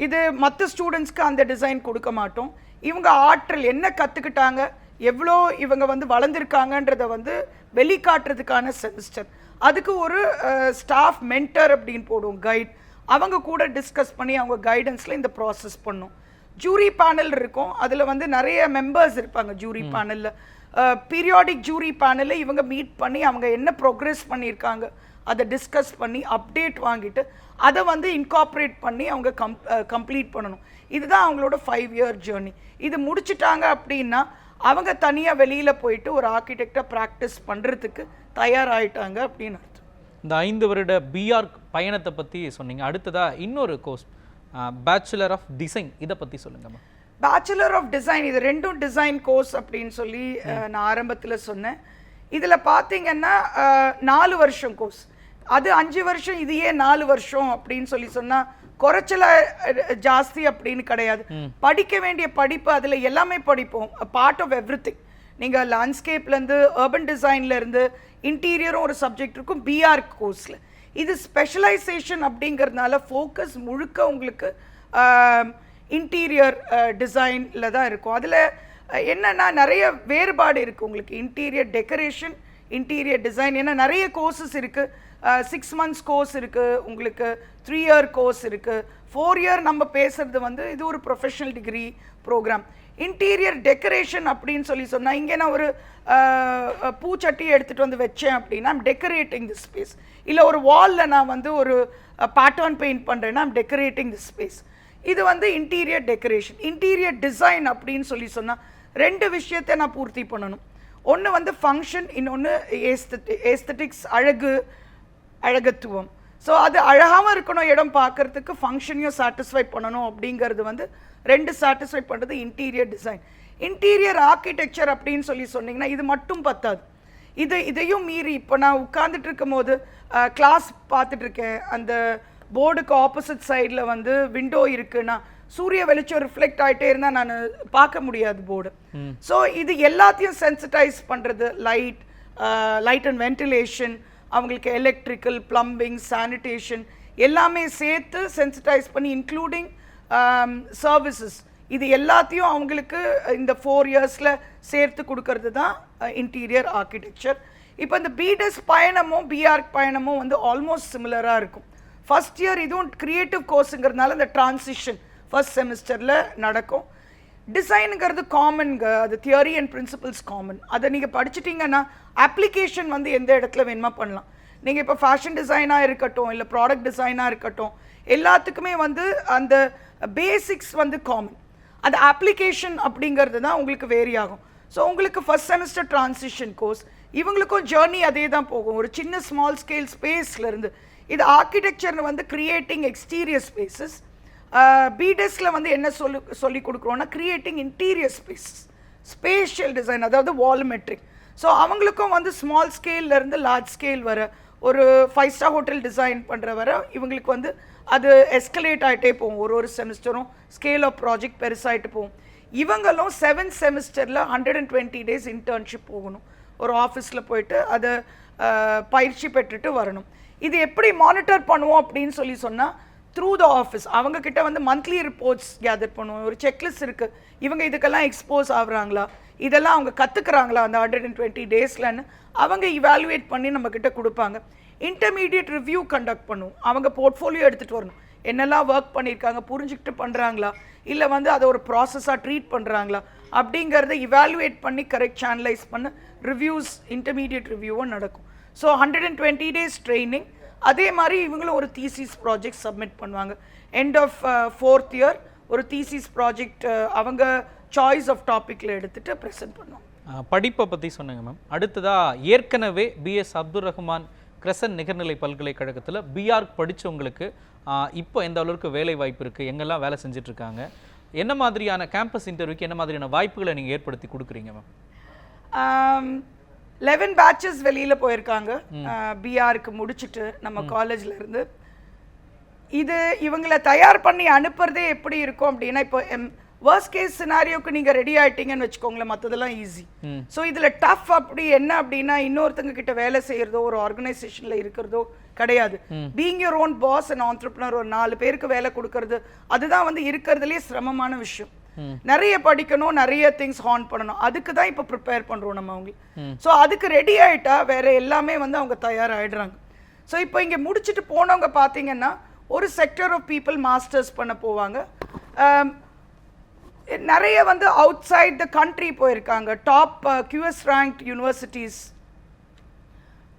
இது மற்ற ஸ்டூடெண்ட்ஸ்க்கு அந்த டிசைன் கொடுக்க மாட்டோம். இவங்க ஆற்றல் என்ன கற்றுக்கிட்டாங்க, எவ்வளோ இவங்க வந்து வளர்ந்துருக்காங்கன்றதை வந்து வெளிக்காட்டுறதுக்கான செமிஸ்டர். அதுக்கு ஒரு ஸ்டாஃப் மென்டர் அப்படின்னு போடுவோம், கைட். அவங்க கூட டிஸ்கஸ் பண்ணி அவங்க கைடன்ஸில் இந்த ப்ராசஸ் பண்ணும். ஜூரி பேனல் இருக்கும், அதில் வந்து நிறைய மெம்பர்ஸ் இருப்பாங்க ஜூரி பேனலில். பீரியாடிக் ஜூரி பேனலில் இவங்க மீட் பண்ணி அவங்க என்ன ப்ரோக்ரஸ் பண்ணியிருக்காங்க அதை டிஸ்கஸ் பண்ணி அப்டேட் வாங்கிட்டு அதை வந்து இன்கார்பரேட் பண்ணி அவங்க கம்ப்ளீட் பண்ணணும். இதுதான் அவங்களோட 5-year ஜேர்னி. இது முடிச்சிட்டாங்க அப்படின்னா அவங்க தனியாக வெளியில் போயிட்டு ஒரு ஆர்கிடெக்டாக ப்ராக்டிஸ் பண்ணுறதுக்கு தயாராகிட்டாங்க அப்படின்னு அர்த்தம். இந்த 5 வருட பிஆர் பயணத்தை பற்றி சொன்னீங்க. அடுத்ததாக இன்னொரு கோர்ஸ் பேச்சுலர் ஆஃப் டிசைன், இதை பற்றி சொல்லுங்கம்மா. பேச்சுலர் ஆஃப் டிசைன், இது ரெண்டும் டிசைன் கோர்ஸ் அப்படின்னு சொல்லி நான் ஆரம்பத்தில் சொன்னேன். இதில் பார்த்தீங்கன்னா 4 வருஷம் கோர்ஸ், அது 5 வருஷம், இது ஏன் 4 வருஷம் அப்படின்னு சொல்லி சொன்னால் குறைச்சல ஜாஸ்தி அப்படின்னு கிடையாது. படிக்க வேண்டிய படிப்பு அதில் எல்லாமே படிப்போம், பார்ட் ஆஃப் எவ்ரிதிங். நீங்கள் லேண்ட்ஸ்கேப்லேருந்து அர்பன் டிசைன்லேருந்து இன்டீரியரும் ஒரு சப்ஜெக்ட் இருக்கும் பிஆர் கோர்ஸில். இது ஸ்பெஷலைசேஷன் அப்படிங்கிறதுனால ஃபோக்கஸ் முழுக்க உங்களுக்கு இன்டீரியர் டிசைனில் தான் இருக்கும். அதில் என்னென்னா நிறைய வேறுபாடு இருக்குது உங்களுக்கு. இன்டீரியர் டெக்கரேஷன், இன்டீரியர் டிசைன், ஏன்னா நிறைய கோர்சஸ் இருக்குது. 6 months கோர்ஸ் இருக்குது, உங்களுக்கு 3 year கோர்ஸ் இருக்குது, 4 year நம்ம பேசுறது வந்து இது ஒரு professional degree programme. Interior decoration அப்படின்னு சொல்லி சொன்னால், இங்கே நான் ஒரு பூச்சட்டி எடுத்துகிட்டு வந்து வச்சேன் அப்படின்னா ஐம் டெக்கரேட்டிங் தி ஸ்பேஸ். இல்லை ஒரு வாலில் நான் வந்து ஒரு பேட்டர்ன் பெயிண்ட் பண்ணுறேன்னா ஐம் டெக்கரேட்டிங் தி ஸ்பேஸ். இது வந்து இன்டீரியர் டெக்கரேஷன். இன்டீரியர் டிசைன் அப்படின்னு சொல்லி சொன்னால் 2 விஷயத்தை நான் பூர்த்தி பண்ணணும். ஒன்று வந்து ஃபங்க்ஷன், இன்னொன்று ஏஸ்தட்டிக்ஸ், அழகத்துவம். ஸோ அது அழகாகவும் இருக்கணும், இடம் பார்க்கறதுக்கு ஃபங்க்ஷனையும் சாட்டிஸ்ஃபை பண்ணணும். அப்படிங்கிறது வந்து 2 சாட்டிஸ்ஃபை பண்ணுறது இன்டீரியர் டிசைன். இன்டீரியர் ஆர்கிடெக்சர் அப்படின்னு சொல்லி சொன்னீங்கன்னா இது மட்டும் பத்தாது. இதையும் மீறி இப்போ நான் உட்கார்ந்துட்டு இருக்கும் போது கிளாஸ் பார்த்துட்டு இருக்கேன், அந்த போர்டுக்கு ஆப்போசிட் சைடில் வந்து விண்டோ இருக்குன்னா சூரிய வெளிச்சம் ரிஃப்ளெக்ட் ஆகிட்டே இருந்தால் நான் பார்க்க முடியாது போர்டு. ஸோ இது எல்லாத்தையும் சென்சிட்டைஸ் பண்ணுறது, லைட் அண்ட் வென்டிலேஷன், அவங்களுக்கு எலக்ட்ரிக்கல், பிளம்பிங், சானிடேஷன் எல்லாமே சேர்த்து சென்சிட்டைஸ் பண்ணி இன்க்ளூடிங் சர்வீசஸ், இது எல்லாத்தையும் அவங்களுக்கு இந்த 4 yearsல சேர்த்து கொடுக்கறது தான் இன்டீரியர் ஆர்கிடெக்சர். இப்போ இந்த பிடெஸ் பயணமும் பிஆர் பயணமும் வந்து ஆல்மோஸ்ட் சிமிலராக இருக்கும். ஃபர்ஸ்ட் இயர் இதுவும் கிரியேட்டிவ் கோர்ஸுங்கிறதுனால இந்த டிரான்சிஷன் ஃபர்ஸ்ட் செமிஸ்டரில் நடக்கும். டிசைனுங்கிறது காமனுங்க, அது தியரி அண்ட் பிரின்சிபல்ஸ் காமன். அதை நீங்கள் படிச்சிட்டிங்கன்னா அப்ளிகேஷன் வந்து எந்த இடத்துல வேணுமா பண்ணலாம். நீங்கள் இப்போ ஃபேஷன் டிசைனாக இருக்கட்டும், இல்லை ப்ராடக்ட் டிசைனாக இருக்கட்டும், எல்லாத்துக்குமே வந்து அந்த பேசிக்ஸ் வந்து காமன். அது அப்ளிகேஷன் அப்படிங்கிறது தான் உங்களுக்கு வேரி ஆகும். ஸோ உங்களுக்கு ஃபர்ஸ்ட் செமஸ்டர் டிரான்சிஷன் கோர்ஸ், இவங்களுக்கும் ஜேர்னி அதே தான் போகும். ஒரு சின்ன ஸ்மால் ஸ்கேல் ஸ்பேஸ்லேருந்து இது ஆர்கிடெக்சர்னு வந்து கிரியேட்டிங் எக்ஸ்டீரியர் ஸ்பேசஸ். பிடெஸ்கில் வந்து என்ன சொல்லி கொடுக்குறோன்னா creating interior spaces, spatial design, அதாவது வால்மெட்ரிக். ஸோ அவங்களுக்கும் வந்து ஸ்மால் ஸ்கேல்லேருந்து லார்ஜ் ஸ்கேல் வர, ஒரு 5 star ஹோட்டல் டிசைன் பண்ணுற வர இவங்களுக்கு வந்து அது எஸ்கலேட் ஆகிட்டே போகும். ஒரு செமிஸ்டரும் ஸ்கேல் ஆஃப் ப்ராஜெக்ட் பெருசாகிட்டு போகும். இவங்களும் 7th செமிஸ்டரில் 120 days இன்டர்ன்ஷிப் போகணும், ஒரு ஆஃபீஸில் போயிட்டு அதை பயிற்சி பெற்றுட்டு வரணும். இது எப்படி மானிட்டர் பண்ணுவோம் அப்படின்னு சொல்லி சொன்னால் த்ரூ த ஆஃபீஸ். அவங்கக்கிட்ட வந்து மந்த்லி ரிப்போர்ட்ஸ் கேதர் பண்ணுவோம், ஒரு செக்லிஸ்ட் இருக்குது, இவங்க இதுக்கெல்லாம் எக்ஸ்போஸ் ஆகுறாங்களா, இதெல்லாம் அவங்க கற்றுக்குறாங்களா அந்த 120 daysலன்னு அவங்க இவாலுவேட் பண்ணி நம்மக்கிட்ட கொடுப்பாங்க. இன்டர்மீடியட் ரிவ்யூ கண்டக்ட் பண்ணுவோம். அவங்க போர்ட்ஃபோலியோ எடுத்துகிட்டு வரணும், என்னெல்லாம் ஒர்க் பண்ணியிருக்காங்க, புரிஞ்சுக்கிட்டு பண்ணுறாங்களா, இல்லை வந்து அதை ஒரு ப்ராசஸாக ட்ரீட் பண்ணுறாங்களா அப்படிங்கிறத இவாலுவேட் பண்ணி கரெக்ட் சேனலைஸ் பண்ண ரிவ்யூஸ், இன்டர்மீடியட் ரிவ்யூவும் நடக்கும். So 120 days training. அதே மாதிரி இவங்களும் ஒரு தீசிஸ் ப்ராஜெக்ட் சப்மிட் பண்ணுவாங்க. எண்ட் ஆஃப் 4th year ஒரு தீசிஸ் ப்ராஜெக்ட் அவங்க சாய்ஸ் ஆஃப் டாப்பிக்கில் எடுத்துகிட்டு ப்ரெசென்ட் பண்ணுவோம். படிப்பை பற்றி சொன்னீங்க மேம். அடுத்ததாக ஏற்கனவே பிஎஸ் அப்துல் ரஹ்மான் கிரசன்ட் நிகர்நிலை பல்கலைக்கழகத்தில் பிஆர் படித்தவங்களுக்கு இப்போ எந்த அளவுக்கு வேலை வாய்ப்பு இருக்குது, எங்கெல்லாம் வேலை செஞ்சிட்ருக்காங்க, என்ன மாதிரியான கேம்பஸ் இன்டர்வியூக்கு என்ன மாதிரியான வாய்ப்புகளை நீங்கள் ஏற்படுத்தி கொடுக்குறீங்க மேம்? 11 batches வெளியில் போயிருக்காங்க பிஆருக்கு முடிச்சுட்டு நம்ம காலேஜில் இருந்து. இது இவங்களை தயார் பண்ணி அனுப்புறதே எப்படி இருக்கும் அப்படின்னா, இப்போ வர்ஸ்ட் கேஸ் சினாரியோக்கு நீங்கள் ரெடி ஆகிட்டீங்கன்னு வச்சுக்கோங்களேன், மற்றதெல்லாம் ஈஸி. ஸோ இதில் டஃப் அப்படி என்ன அப்படின்னா, இன்னொருத்தங்க கிட்ட வேலை செய்கிறதோ ஒரு ஆர்கனைசேஷனில் இருக்கிறதோ கிடையாது. Being your own pass and entrepreneur, ஒரு 4 பேருக்கு வேலை கொடுக்கறது, அதுதான் வந்து இருக்கிறதுலேயே சிரமமான விஷயம். நிறைய படிக்கணும், நிறைய திங்ஸ் ஹார்ன் பண்ணணும். அதுக்கு தான் இப்போ ப்ரிப்பேர் பண்ணுறோம் நம்ம அவங்களுக்கு. ஸோ அதுக்கு ரெடி ஆகிட்டா வேற எல்லாமே வந்து அவங்க தயாராகிடுறாங்க. ஸோ இப்போ இங்கே முடிச்சுட்டு போனவங்க பார்த்தீங்கன்னா ஒரு செக்டர் ஆஃப் பீப்புள் மாஸ்டர்ஸ் பண்ண போவாங்க. நிறைய வந்து அவுட் சைட் த கண்ட்ரி போயிருக்காங்க. Top QS ranked universities,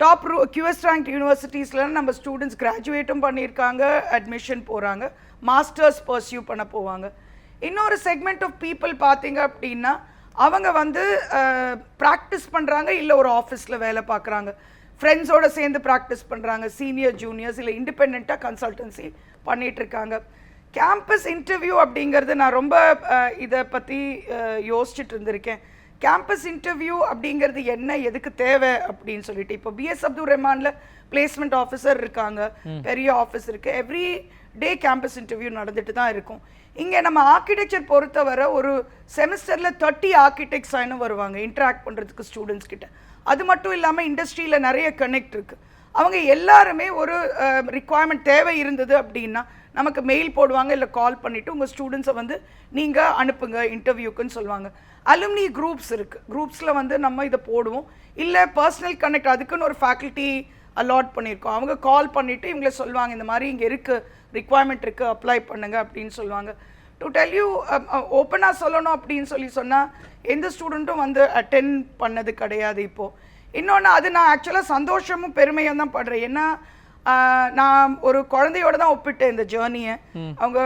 top QS ranked யூனிவர்சிட்டிஸில் நம்ம ஸ்டூடெண்ட்ஸ் கிராஜுவேட்டும் பண்ணியிருக்காங்க, அட்மிஷன் போகிறாங்க, மாஸ்டர்ஸ் பர்சியூ பண்ண போவாங்க. இன்னொரு செக்மெண்ட் ஆஃப் பீப்புள் பார்த்தீங்க அப்படின்னா அவங்க வந்து ப்ராக்டிஸ் பண்ணுறாங்க, இல்லை ஒரு ஆஃபீஸில் வேலை பார்க்குறாங்க, ஃப்ரெண்ட்ஸோடு சேர்ந்து ப்ராக்டிஸ் பண்ணுறாங்க, சீனியர் ஜூனியர்ஸ், இல்லை இண்டிபெண்ட்டாக கன்சல்டன்சி பண்ணிகிட்ருக்காங்க. கேம்பஸ் இன்டர்வியூ அப்படிங்கிறது நான் ரொம்ப இதை பற்றி யோசிச்சுட்டு இருந்திருக்கேன். கேம்பஸ் இன்டர்வியூ அப்படிங்கிறது என்ன, எதுக்கு தேவை அப்படின்னு சொல்லிட்டு, இப்போ பிஎஸ் அப்துல் ரஹ்மானில் பிளேஸ்மெண்ட் ஆஃபீஸர் இருக்காங்க, பெரிய ஆஃபீஸ் இருக்குது, எவ்ரி டே கேம்பஸ் இன்டர்வியூ நடந்துட்டு தான் இருக்கும். இங்கே நம்ம ஆர்கிடெக்சர் பொறுத்தவரை ஒரு செமஸ்டரில் 30 ஆர்கிடெக்ட்ஸ் ஆயினும் வருவாங்க இன்ட்ராக்ட் பண்ணுறதுக்கு ஸ்டூடெண்ட்ஸ் கிட்ட. அது மட்டும் இல்லாமல் இண்டஸ்ட்ரியில் நிறைய கனெக்ட் இருக்குது. அவங்க எல்லாருமே ஒரு ரிக்குவயர்மெண்ட் தேவை இருந்தது அப்படின்னா நமக்கு மெயில் போடுவாங்க, இல்லை கால் பண்ணிவிட்டு உங்கள் ஸ்டூடெண்ட்ஸை வந்து நீங்கள் அனுப்புங்க இன்டர்வியூக்குன்னு சொல்லுவாங்க. அலுமினி குரூப்ஸ் இருக்குது, குரூப்ஸில் வந்து நம்ம இதை போடுவோம், இல்லை பர்சனல் கனெக்ட் அதுக்குன்னு ஒரு ஃபேக்கல்ட்டி அலாட் பண்ணியிருக்கோம். அவங்க கால் பண்ணிவிட்டு இவங்களை சொல்லுவாங்க, இந்த மாதிரி இங்கே இருக்குது, ரிக்குவயர்மெண்ட் இருக்குது, அப்ளை பண்ணுங்க அப்படின்னு சொல்லுவாங்க. டு டெல் யூ ஓப்பனாக சொல்லணும் அப்படின்னு சொன்னால் எந்த ஸ்டூடெண்ட்டும் வந்து அட்டென்ட் பண்ணது கிடையாது இப்போது. இன்னொன்று, அது நான் ஆக்சுவலாக சந்தோஷமும் பெருமையும் தான் படுறேன். ஏன்னா நான் ஒரு குழந்தையோட தான் ஒப்பிட்டேன் இந்த ஜேர்னியை. அவங்க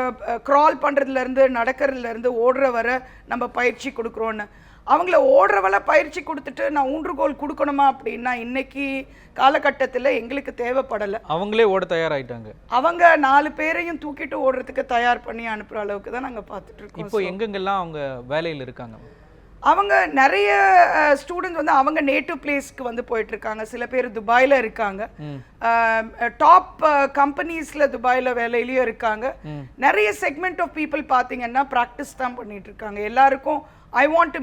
க்ரால் பண்ணுறதுலேருந்து, நடக்கிறதுலேருந்து, ஓடுற வர நம்ம பயிற்சி கொடுக்குறோன்னு. அவங்கள ஓடுறவள பயிற்சி கொடுத்துட்டு நான் ஊன்றுகோல் கொடுக்கணுமா அப்படின்னா இன்னைக்கு காலகட்டத்தில் எங்களுக்கு தேவைப்படலை. அவங்களே ஓட தயாராகிட்டாங்க. அவங்க 4 பேரையும் தூக்கிட்டு ஓடுறதுக்கு தயார் பண்ணி அனுப்புகிற அளவுக்கு தான் நாங்கள் பார்த்துட்டு இருக்கோம். இப்போ எங்கெங்கெல்லாம் அவங்க வேலையில் இருக்காங்க? அவங்க நிறைய ஸ்டூடெண்ட்ஸ் வந்து அவங்க நேட்டிவ் பிளேஸ்க்கு வந்து போயிட்டுருக்காங்க. சில பேர் துபாயில் இருக்காங்க, டாப் கம்பெனிஸில் துபாயில் வேலையிலையும் இருக்காங்க. நிறைய செக்மெண்ட் ஆஃப் பீப்புள் பார்த்தீங்கன்னா ப்ராக்டிஸ் தான் பண்ணிட்டு இருக்காங்க. எல்லாருக்கும் I want to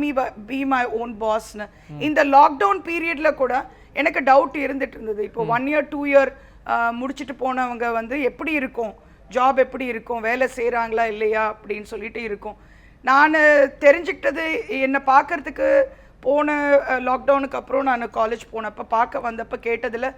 be my own பாஸ்னு. இந்த லாக்டவுன் பீரியடில் கூட எனக்கு டவுட் இருந்துட்டு இருந்தது. இப்போ 1 year 2 year முடிச்சுட்டு போனவங்க வந்து எப்படி இருக்கும், ஜாப் எப்படி இருக்கும், வேலை செய்கிறாங்களா இல்லையா அப்படின்னு சொல்லிட்டு இருக்கும். நான் தெரிஞ்சுக்கிட்டது, என்னை பார்க்குறதுக்கு போன லாக்டவுனுக்கு அப்புறம் நான் காலேஜ் போனப்போ பார்க்க வந்தப்போ கேட்டதில்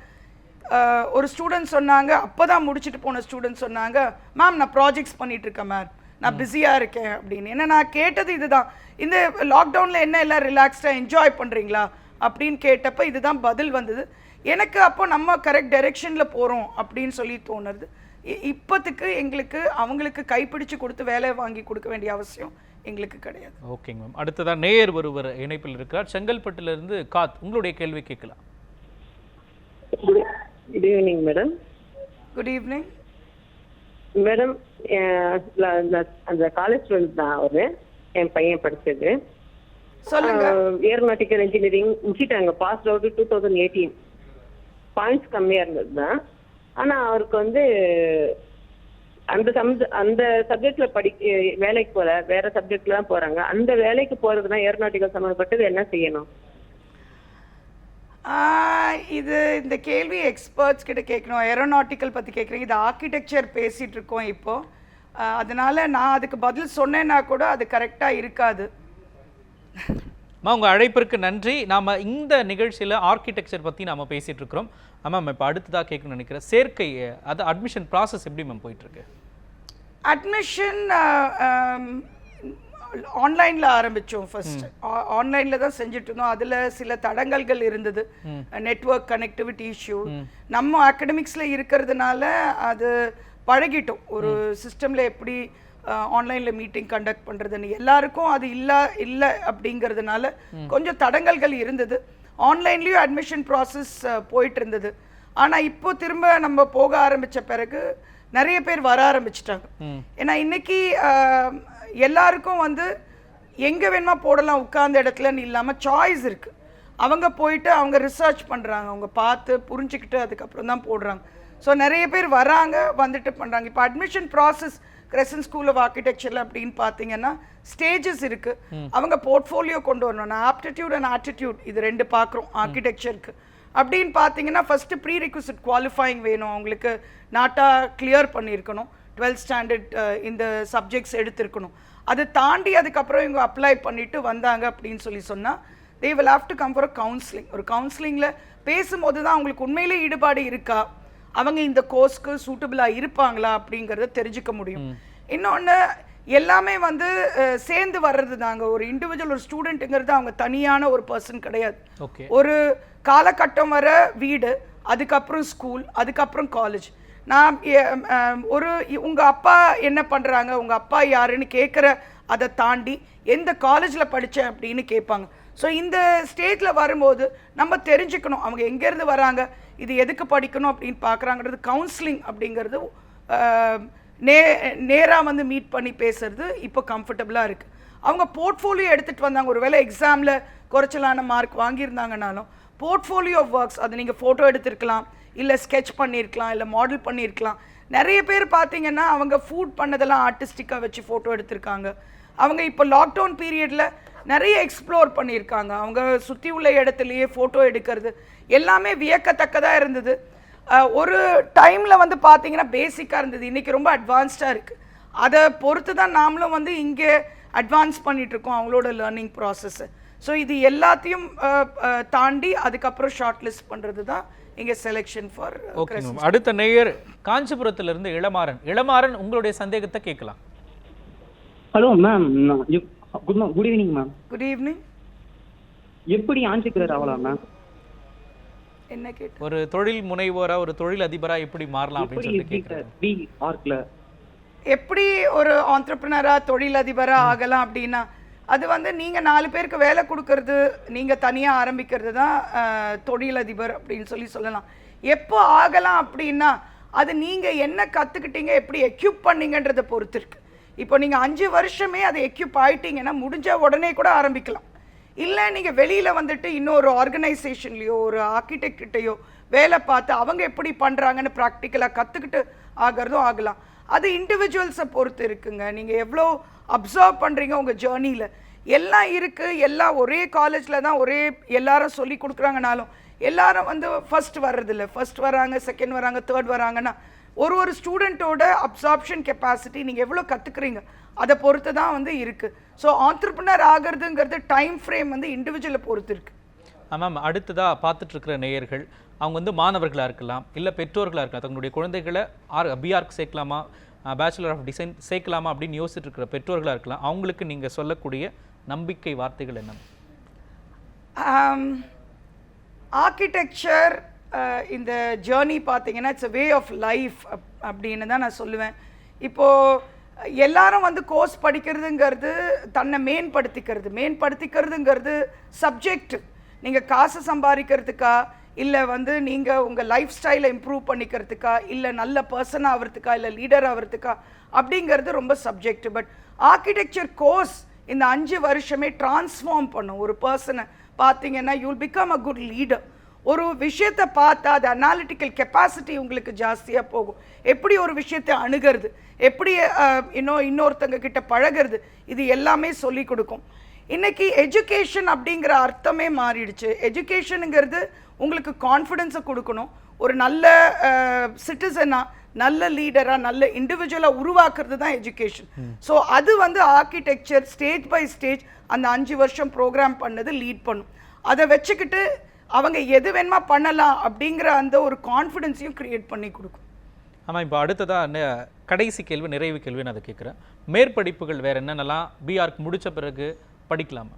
ஒரு ஸ்டூடெண்ட் சொன்னாங்க, அப்போ தான் முடிச்சுட்டு போன ஸ்டூடெண்ட் சொன்னாங்க, மேம் நான் ப்ராஜெக்ட்ஸ் பண்ணிகிட்ருக்கேன் மேம், நான் பிஸியாக இருக்கேன் அப்படின்னு. ஏன்னா நான் கேட்டது இதுதான், இந்த லாக்டவுனில் என்ன எல்லாம் ரிலாக்ஸ்டாக என்ஜாய் பண்ணுறீங்களா அப்படின்னு கேட்டப்போ இதுதான் பதில் வந்தது எனக்கு. அப்போ நம்ம கரெக்ட் டைரெக்ஷனில் போகிறோம் அப்படின்னு சொல்லி தோணுது. இப்போத்துக்கு எங்களுக்கு அவங்களுக்கு கைப்பிடிச்சு கொடுத்து வேலை வாங்கி கொடுக்க வேண்டிய அவசியம் எங்களுக்கு கிடையாது. ஓகேங்க மேம். அடுத்ததான் நேயர் ஒருவர் இணைப்பில் இருக்கிறார், செங்கல்பட்டுலேருந்து காத். உங்களுடைய கேள்வி கேட்கலாம். Good evening madam. Good evening madam. அந்த காலேஜ் ஸ்டூடெண்ட் தான் அவரு, என் பையன் படிச்சது. சொல்லுங்க. ஏரோநாட்டிக்கல் இன்ஜினியரிங் முடிச்சிட்டாங்க, பாஸ் அவுட் 2018. பாயிண்ட்ஸ் கம்மியா இருந்தது தான். ஆனா அவருக்கு வந்து அந்த சப்ஜெக்ட்ல வேலைக்கு போல, வேற சப்ஜெக்ட்ல தான் போறாங்க. அந்த வேலைக்கு போறதுனா ஏரோநாட்டிக்கல் சம்பந்தப்பட்டது என்ன செய்யணும்? இது இந்த கேள்வி எக்ஸ்பர்ட்ஸ் கிட்ட கேட்கணும். ஏரோநாட்டிக்கல் பற்றி கேட்குறீங்க, இது ஆர்கிடெக்சர் பேசிகிட்டு இருக்கோம் இப்போ. அதனால நான் அதுக்கு பதில் சொன்னேன்னா கூட அது கரெக்டாக இருக்காது. உங்கள் அழைப்பிற்கு நன்றி. நாம் இந்த நிகழ்ச்சியில் ஆர்கிடெக்சர் பற்றி நாம் பேசிகிட்டு இருக்கிறோம். மேம் இப்போ அடுத்ததாக கேட்கணும்னு நினைக்கிறேன், சேர்க்கை, அது அட்மிஷன் ப்ராசஸ் எப்படி மேம் போயிட்டுருக்கு? அட்மிஷன் ஆன்லைனில் ஆரம்பித்தோம். ஃபர்ஸ்ட் ஆன்லைனில் தான் செஞ்சுட்டு இருந்தோம். அதில் சில தடங்கல்கள் இருந்தது, நெட்வொர்க் கனெக்டிவிட்டி இஷ்யூ. நம்ம அகடமிக்ஸில் இருக்கிறதுனால அது பழகிட்டோம், ஒரு சிஸ்டமில் எப்படி ஆன்லைனில் மீட்டிங் கண்டக்ட் பண்ணுறதுன்னு. எல்லாருக்கும் அது இல்லை அப்படிங்கிறதுனால கொஞ்சம் தடங்கல்கள் இருந்தது. ஆன்லைன்லேயும் அட்மிஷன் ப்ராசஸ் போயிட்டு இருந்தது. ஆனால் இப்போ திரும்ப நம்ம போக ஆரம்பித்த பிறகு நிறைய பேர் வர ஆரம்பிச்சிட்டாங்க. ஏன்னா இன்னைக்கு எல்லாருக்கும் வந்து எங்கே வேணுமா போடலாம், உட்கார்ந்த இடத்துலன்னு இல்லாமல் சாய்ஸ் இருக்குது. அவங்க போயிட்டு அவங்க ரிசர்ச் பண்ணுறாங்க, அவங்க பார்த்து புரிஞ்சுக்கிட்டு அதுக்கப்புறம் தான் போடுறாங்க. ஸோ நிறைய பேர் வராங்க, வந்துட்டு பண்ணுறாங்க. இப்போ admission process Crescent school of Architecture அப்படின்னு பார்த்தீங்கன்னா ஸ்டேஜஸ் இருக்குது. அவங்க போர்ட்ஃபோலியோ கொண்டு வரணும். நான் ஆப்டிடியூட் அண்ட் ஆட்டிடியூட் இது 2 பார்க்குறோம் ஆர்கிடெக்சருக்கு. அப்படின்னு பார்த்தீங்கன்னா ஃபஸ்ட்டு ப்ரீ ரிக்வசிட் குவாலிஃபைங் வேணும், அவங்களுக்கு நாட்டா கிளியர் பண்ணியிருக்கணும், 12th ஸ்டாண்டர்ட் இந்த சப்ஜெக்ட்ஸ் எடுத்திருக்கணும். அதை தாண்டி அதுக்கப்புறம் இவங்க அப்ளை பண்ணிட்டு வந்தாங்க அப்படின்னு சொன்னால் they will have to come for a counseling. ஒரு கவுன்சிலிங்கில் பேசும்போது தான் அவங்களுக்கு உண்மையிலே ஈடுபாடு இருக்கா, அவங்க இந்த கோர்ஸ்க்கு சூட்டபிளாக இருப்பாங்களா அப்படிங்கிறத தெரிஞ்சுக்க முடியும். இன்னொன்று, எல்லாமே வந்து சேர்ந்து வர்றது தாங்க. ஒரு இண்டிவிஜுவல் ஒரு ஸ்டூடெண்ட்டுங்கிறது அவங்க தனியான ஒரு பர்சன் கிடையாது. ஒரு காலகட்டம் வர வீடு, அதுக்கப்புறம் ஸ்கூல், அதுக்கப்புறம் காலேஜ். நான் உங்கள் அப்பா என்ன பண்ணுறாங்க, உங்கள் அப்பா யாருன்னு கேட்குற அதை தாண்டி எந்த காலேஜில் படித்தேன் அப்படின்னு கேட்பாங்க. ஸோ இந்த ஸ்டேஜில் வரும்போது நம்ம தெரிஞ்சுக்கணும் அவங்க எங்கேருந்து வராங்க, இது எதுக்கு படிக்கணும் அப்படின்னு பார்க்குறாங்கிறது. கவுன்சிலிங் அப்படிங்கிறது நேராக வந்து மீட் பண்ணி பேசுறது இப்போ கம்ஃபர்டபுளாக இருக்குது. அவங்க போர்ட்ஃபோலியோ எடுத்துகிட்டு வந்தாங்க. ஒரு வேளை எக்ஸாமில் குறைச்சலான மார்க் வாங்கியிருந்தாங்கனாலும் போர்ட்ஃபோலியோ ஆஃப் ஒர்க்ஸ், அது நீங்கள் ஃபோட்டோ எடுத்துருக்கலாம், இல்லை ஸ்கெட்ச் பண்ணியிருக்கலாம், இல்லை மாடல் பண்ணியிருக்கலாம். நிறைய பேர் பார்த்தீங்கன்னா அவங்க ஃபுட் பண்ணதெல்லாம் ஆர்டிஸ்டிக்காக வச்சு ஃபோட்டோ எடுத்திருக்காங்க. அவங்க இப்போ லாக்டவுன் பீரியடில் நிறைய எக்ஸ்ப்ளோர் பண்ணியிருக்காங்க. அவங்க சுற்றி உள்ள இடத்துலையே ஃபோட்டோ எடுக்கிறது எல்லாமே வியக்கத்தக்கதாக இருந்தது. ஒரு டைமில் வந்து பார்த்தீங்கன்னா பேசிக்காக இருந்தது, இன்றைக்கி ரொம்ப அட்வான்ஸ்டாக இருக்குது. அதை பொறுத்து தான் நாமளும் வந்து இங்கே அட்வான்ஸ் பண்ணிகிட்ருக்கோம் அவங்களோட லேர்னிங் ப்ராசஸ்ஸு. ஸோ இது எல்லாத்தையும் தாண்டி அதுக்கப்புறம் ஷார்ட் லிஸ்ட் பண்ணுறது தான் இங்கே செலெக்ஷன் ஃபார். ஓகே, அடுத்த நேயர் காஞ்சிபுரத்திலிருந்து இளமாறன். இளமாறன், உங்களுடைய சந்தேகத்தை கேட்கலாம். Hello ma'am, good evening ma'am. Good evening. எப்படி ஆண்டர்பிரனர் ஆகலாம் மேம்? என்ன கேட்டு? ஒரு தொழில் முனைவோரா, ஒரு தொழில் அதிபரா எப்படி மாறலாம் அப்படின்னு சொல்லி கேட்குறேன். எப்படி ஒரு ஆண்டர்பிரனரா, தொழிலதிபரா ஆகலாம் அப்படின்னா, அது வந்து நீங்கள் 4 பேருக்கு வேலை கொடுக்கறது, நீங்கள் தனியாக ஆரம்பிக்கிறது தான் தொழிலதிபர் அப்படின்னு சொல்லலாம். எப்போ ஆகலாம் அப்படின்னா, அது நீங்கள் என்ன கற்றுக்கிட்டீங்க, எப்படி எக்யூப் பண்ணீங்கன்றதை பொறுத்து இருக்கு. இப்போ நீங்கள் 5 வருஷமே அதை எக்யூப் ஆகிட்டீங்கன்னா முடிஞ்ச உடனே கூட ஆரம்பிக்கலாம். இல்லை நீங்கள் வெளியில் வந்துட்டு இன்னொரு ஆர்கனைசேஷன்லேயோ ஒரு ஆர்கிடெக்ட்கிட்டையோ வேலை பார்த்து அவங்க எப்படி பண்ணுறாங்கன்னு ப்ராக்டிக்கலாக கற்றுக்கிட்டு ஆகிறதும் ஆகலாம். அது இண்டிவிஜுவல்ஸை பொறுத்து இருக்குங்க. நீங்கள் எவ்வளோ அப்சர்வ் பண்ணுறீங்க உங்கள் ஜேர்னியில். எல்லாம் இருக்குது, எல்லாம் ஒரே காலேஜில் தான் எல்லாரும் சொல்லி கொடுக்குறாங்கனாலும் எல்லாரும் வந்து ஃபர்ஸ்ட் வர்றதில்ல. ஃபர்ஸ்ட் வராங்க, செகண்ட் வராங்க, தேர்ட் வராங்கன்னா ஒரு ஸ்டூடெண்ட்டோட அப்சார்ப்ஷன் கெப்பாசிட்டி நீங்கள் எவ்வளோ கற்றுக்குறீங்க அதை பொறுத்து தான் வந்து இருக்குது. ஸோ ஆண்டர்பிரனர் ஆகிறதுங்கிறது டைம் ஃப்ரேம் வந்து இண்டிவிஜுவலை பொறுத்து இருக்குது. மேம், அடுத்ததாக பார்த்துட்ருக்கிற நேயர்கள் அவங்க வந்து மாணவர்களாக இருக்கலாம், இல்லை பெற்றோர்களாக இருக்கலாம். தங்களுடைய குழந்தைகளை பிஆர்க்கு சேர்க்கலாமா, பேச்சுலர் ஆஃப் டிசைன் சேர்க்கலாமா அப்படின்னு யோசிச்சுட்டு இருக்கிற பெற்றோர்களாக இருக்கலாம். அவங்களுக்கு நீங்கள் சொல்லக்கூடிய நம்பிக்கை வார்த்தைகள் என்ன? ஆர்கிடெக்சர் இந்த ஜேர்னி பார்த்தீங்கன்னா it's a way of life அப்படின்னு தான் நான் சொல்லுவேன். இப்போது எல்லாரும் வந்து கோர்ஸ் படிக்கிறதுங்கிறது தன்னை மேம்படுத்திக்கிறதுங்கிறது சப்ஜெக்ட். நீங்கள் காசு சம்பாதிக்கிறதுக்கா, இல்லை வந்து நீங்கள் உங்கள் லைஃப் ஸ்டைலை இம்ப்ரூவ் பண்ணிக்கிறதுக்கா, இல்லை நல்ல பர்சன் ஆகிறதுக்கா, இல்லை லீடர் ஆகிறதுக்கா அப்படிங்கிறது ரொம்ப சப்ஜெக்ட். பட் ஆர்கிடெக்சர் கோர்ஸ் இந்த 5 வருஷமே டிரான்ஸ்ஃபார்ம் பண்ணும் ஒரு பர்சனை. பார்த்தீங்கன்னா you will become a good leader. ஒரு விஷயத்தை பார்த்தா அது அனாலிட்டிக்கல் கெப்பாசிட்டி உங்களுக்கு ஜாஸ்தியாக போகும். எப்படி ஒரு விஷயத்தை அணுகிறது, எப்படி இன்னொருத்தங்க கிட்ட பழகிறது, இது எல்லாமே சொல்லி கொடுக்கும். இன்றைக்கி எஜுகேஷன் அப்படிங்கிற அர்த்தமே மாறிடுச்சு. எஜுகேஷனுங்கிறது உங்களுக்கு கான்ஃபிடென்ஸை கொடுக்கணும். ஒரு நல்ல சிட்டிசனாக, நல்ல லீடராக, நல்ல இண்டிவிஜுவலாக உருவாக்குறது தான் எஜுகேஷன். ஸோ அது வந்து ஆர்கிடெக்சர் ஸ்டேஜ் பை ஸ்டேஜ் அந்த 5 வருஷம் ப்ரோக்ராம் பண்ணது லீட் பண்ணும். அதை வச்சுக்கிட்டு அவங்க எது வேணுமா பண்ணலாம் அப்படிங்கிற அந்த ஒரு கான்ஃபிடென்ஸையும் கிரியேட் பண்ணி கொடுக்கும். ஆமாம், இப்போ அடுத்ததாக கடைசி கேள்வி, நிறைவு கேள்வி நான் அதை கேட்குறேன். மேற்படிப்புகள் வேறு என்னென்னலாம் பிஆர்க்கு முடித்த பிறகு படிக்கலாமா?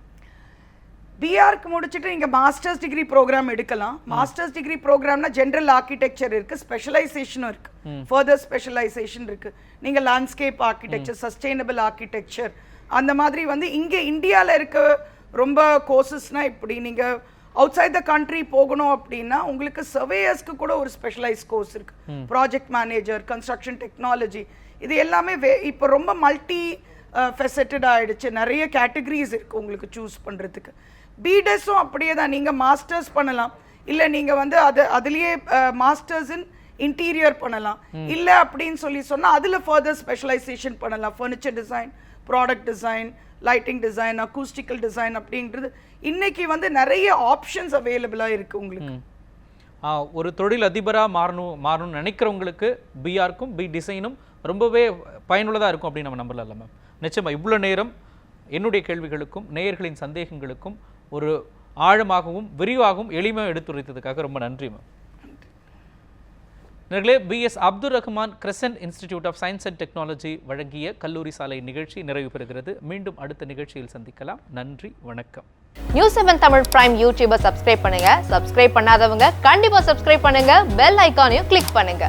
பிஆர்க்கு முடிச்சுட்டு நீங்கள் மாஸ்டர்ஸ் டிகிரி ப்ரோக்ராம் எடுக்கலாம். மாஸ்டர்ஸ் டிகிரி ப்ரோக்ராம்னா ஜென்ரல் ஆர்கிடெக்சர் இருக்குது, ஸ்பெஷலைசேஷனும் இருக்குது, ஃபர்தர் ஸ்பெஷலைசேஷன் இருக்குது. நீங்கள் லேண்ட்ஸ்கேப் ஆர்கிடெக்சர், சஸ்டெயினபிள் ஆர்கிடெக்சர், அந்த மாதிரி வந்து இங்கே இந்தியாவில் இருக்க ரொம்ப கோர்சஸ்னால் இப்படி. நீங்கள் அவுட் சைட் த கண்ட்ரி போகணும் அப்படின்னா உங்களுக்கு சர்வேயர்ஸ்க்கு கூட ஒரு ஸ்பெஷலைஸ் கோர்ஸ் இருக்குது. ப்ராஜெக்ட் மேனேஜர், கன்ஸ்ட்ரக்ஷன் டெக்னாலஜி, இது எல்லாமே இப்போ ரொம்ப மல்டி ஃபெசட்டட் ஆகிடுச்சு. நிறைய கேட்டகரிஸ் இருக்குது உங்களுக்கு சூஸ் பண்ணுறதுக்கு. பிடெஸும் அப்படியே தான். நீங்கள் மாஸ்டர்ஸ் பண்ணலாம், இல்லை நீங்கள் வந்து அதுலேயே மாஸ்டர்ஸ் இன் இன்டீரியர் பண்ணலாம். இல்லை அப்படின்னு சொன்னால் அதில் ஃபர்தர் ஸ்பெஷலைசேஷன் பண்ணலாம். Furniture design, product design, lighting design, acoustical design அப்படின்றது இன்னைக்கு வந்து நிறைய ஆப்ஷன்ஸ் அவைலபிளாக இருக்குது உங்களுக்கு. ஒரு தொழில் அதிபராக மாறணும்னு நினைக்கிறவங்களுக்கு பிஆர்க்கும் பி டிசைனும் ரொம்பவே பயனுள்ளதாக இருக்கும் அப்படின்னு நம்ம நம்பலாம் மேம். நிச்சயமாக இவ்வளோ நேரம் என்னுடைய கேள்விகளுக்கும் நேயர்களின் சந்தேகங்களுக்கும் ஒரு ஆழமாகவும் விரிவாகவும் எளிமையாக எடுத்துரைத்ததுக்காக ரொம்ப நன்றி மேம். நேயர்களே, BS Abdul Rahman Crescent Institute of Science and Technology வழங்கிய கல்லூரி சாலை நிகழ்ச்சி நிறைவு பெறுகிறது. மீண்டும் அடுத்த நிகழ்ச்சியில் சந்திக்கலாம். நன்றி, வணக்கம். நியூஸ்7 தமிழ் பிரைம் யூடியூபை சப்ஸ்கிரைப் பண்ணுங்க. சப்ஸ்கிரைப் பண்ணாதவங்க கண்டிப்பா சப்ஸ்கிரைப் பண்ணுங்க. பெல் ஐகானையும் கிளிக் பண்ணுங்க.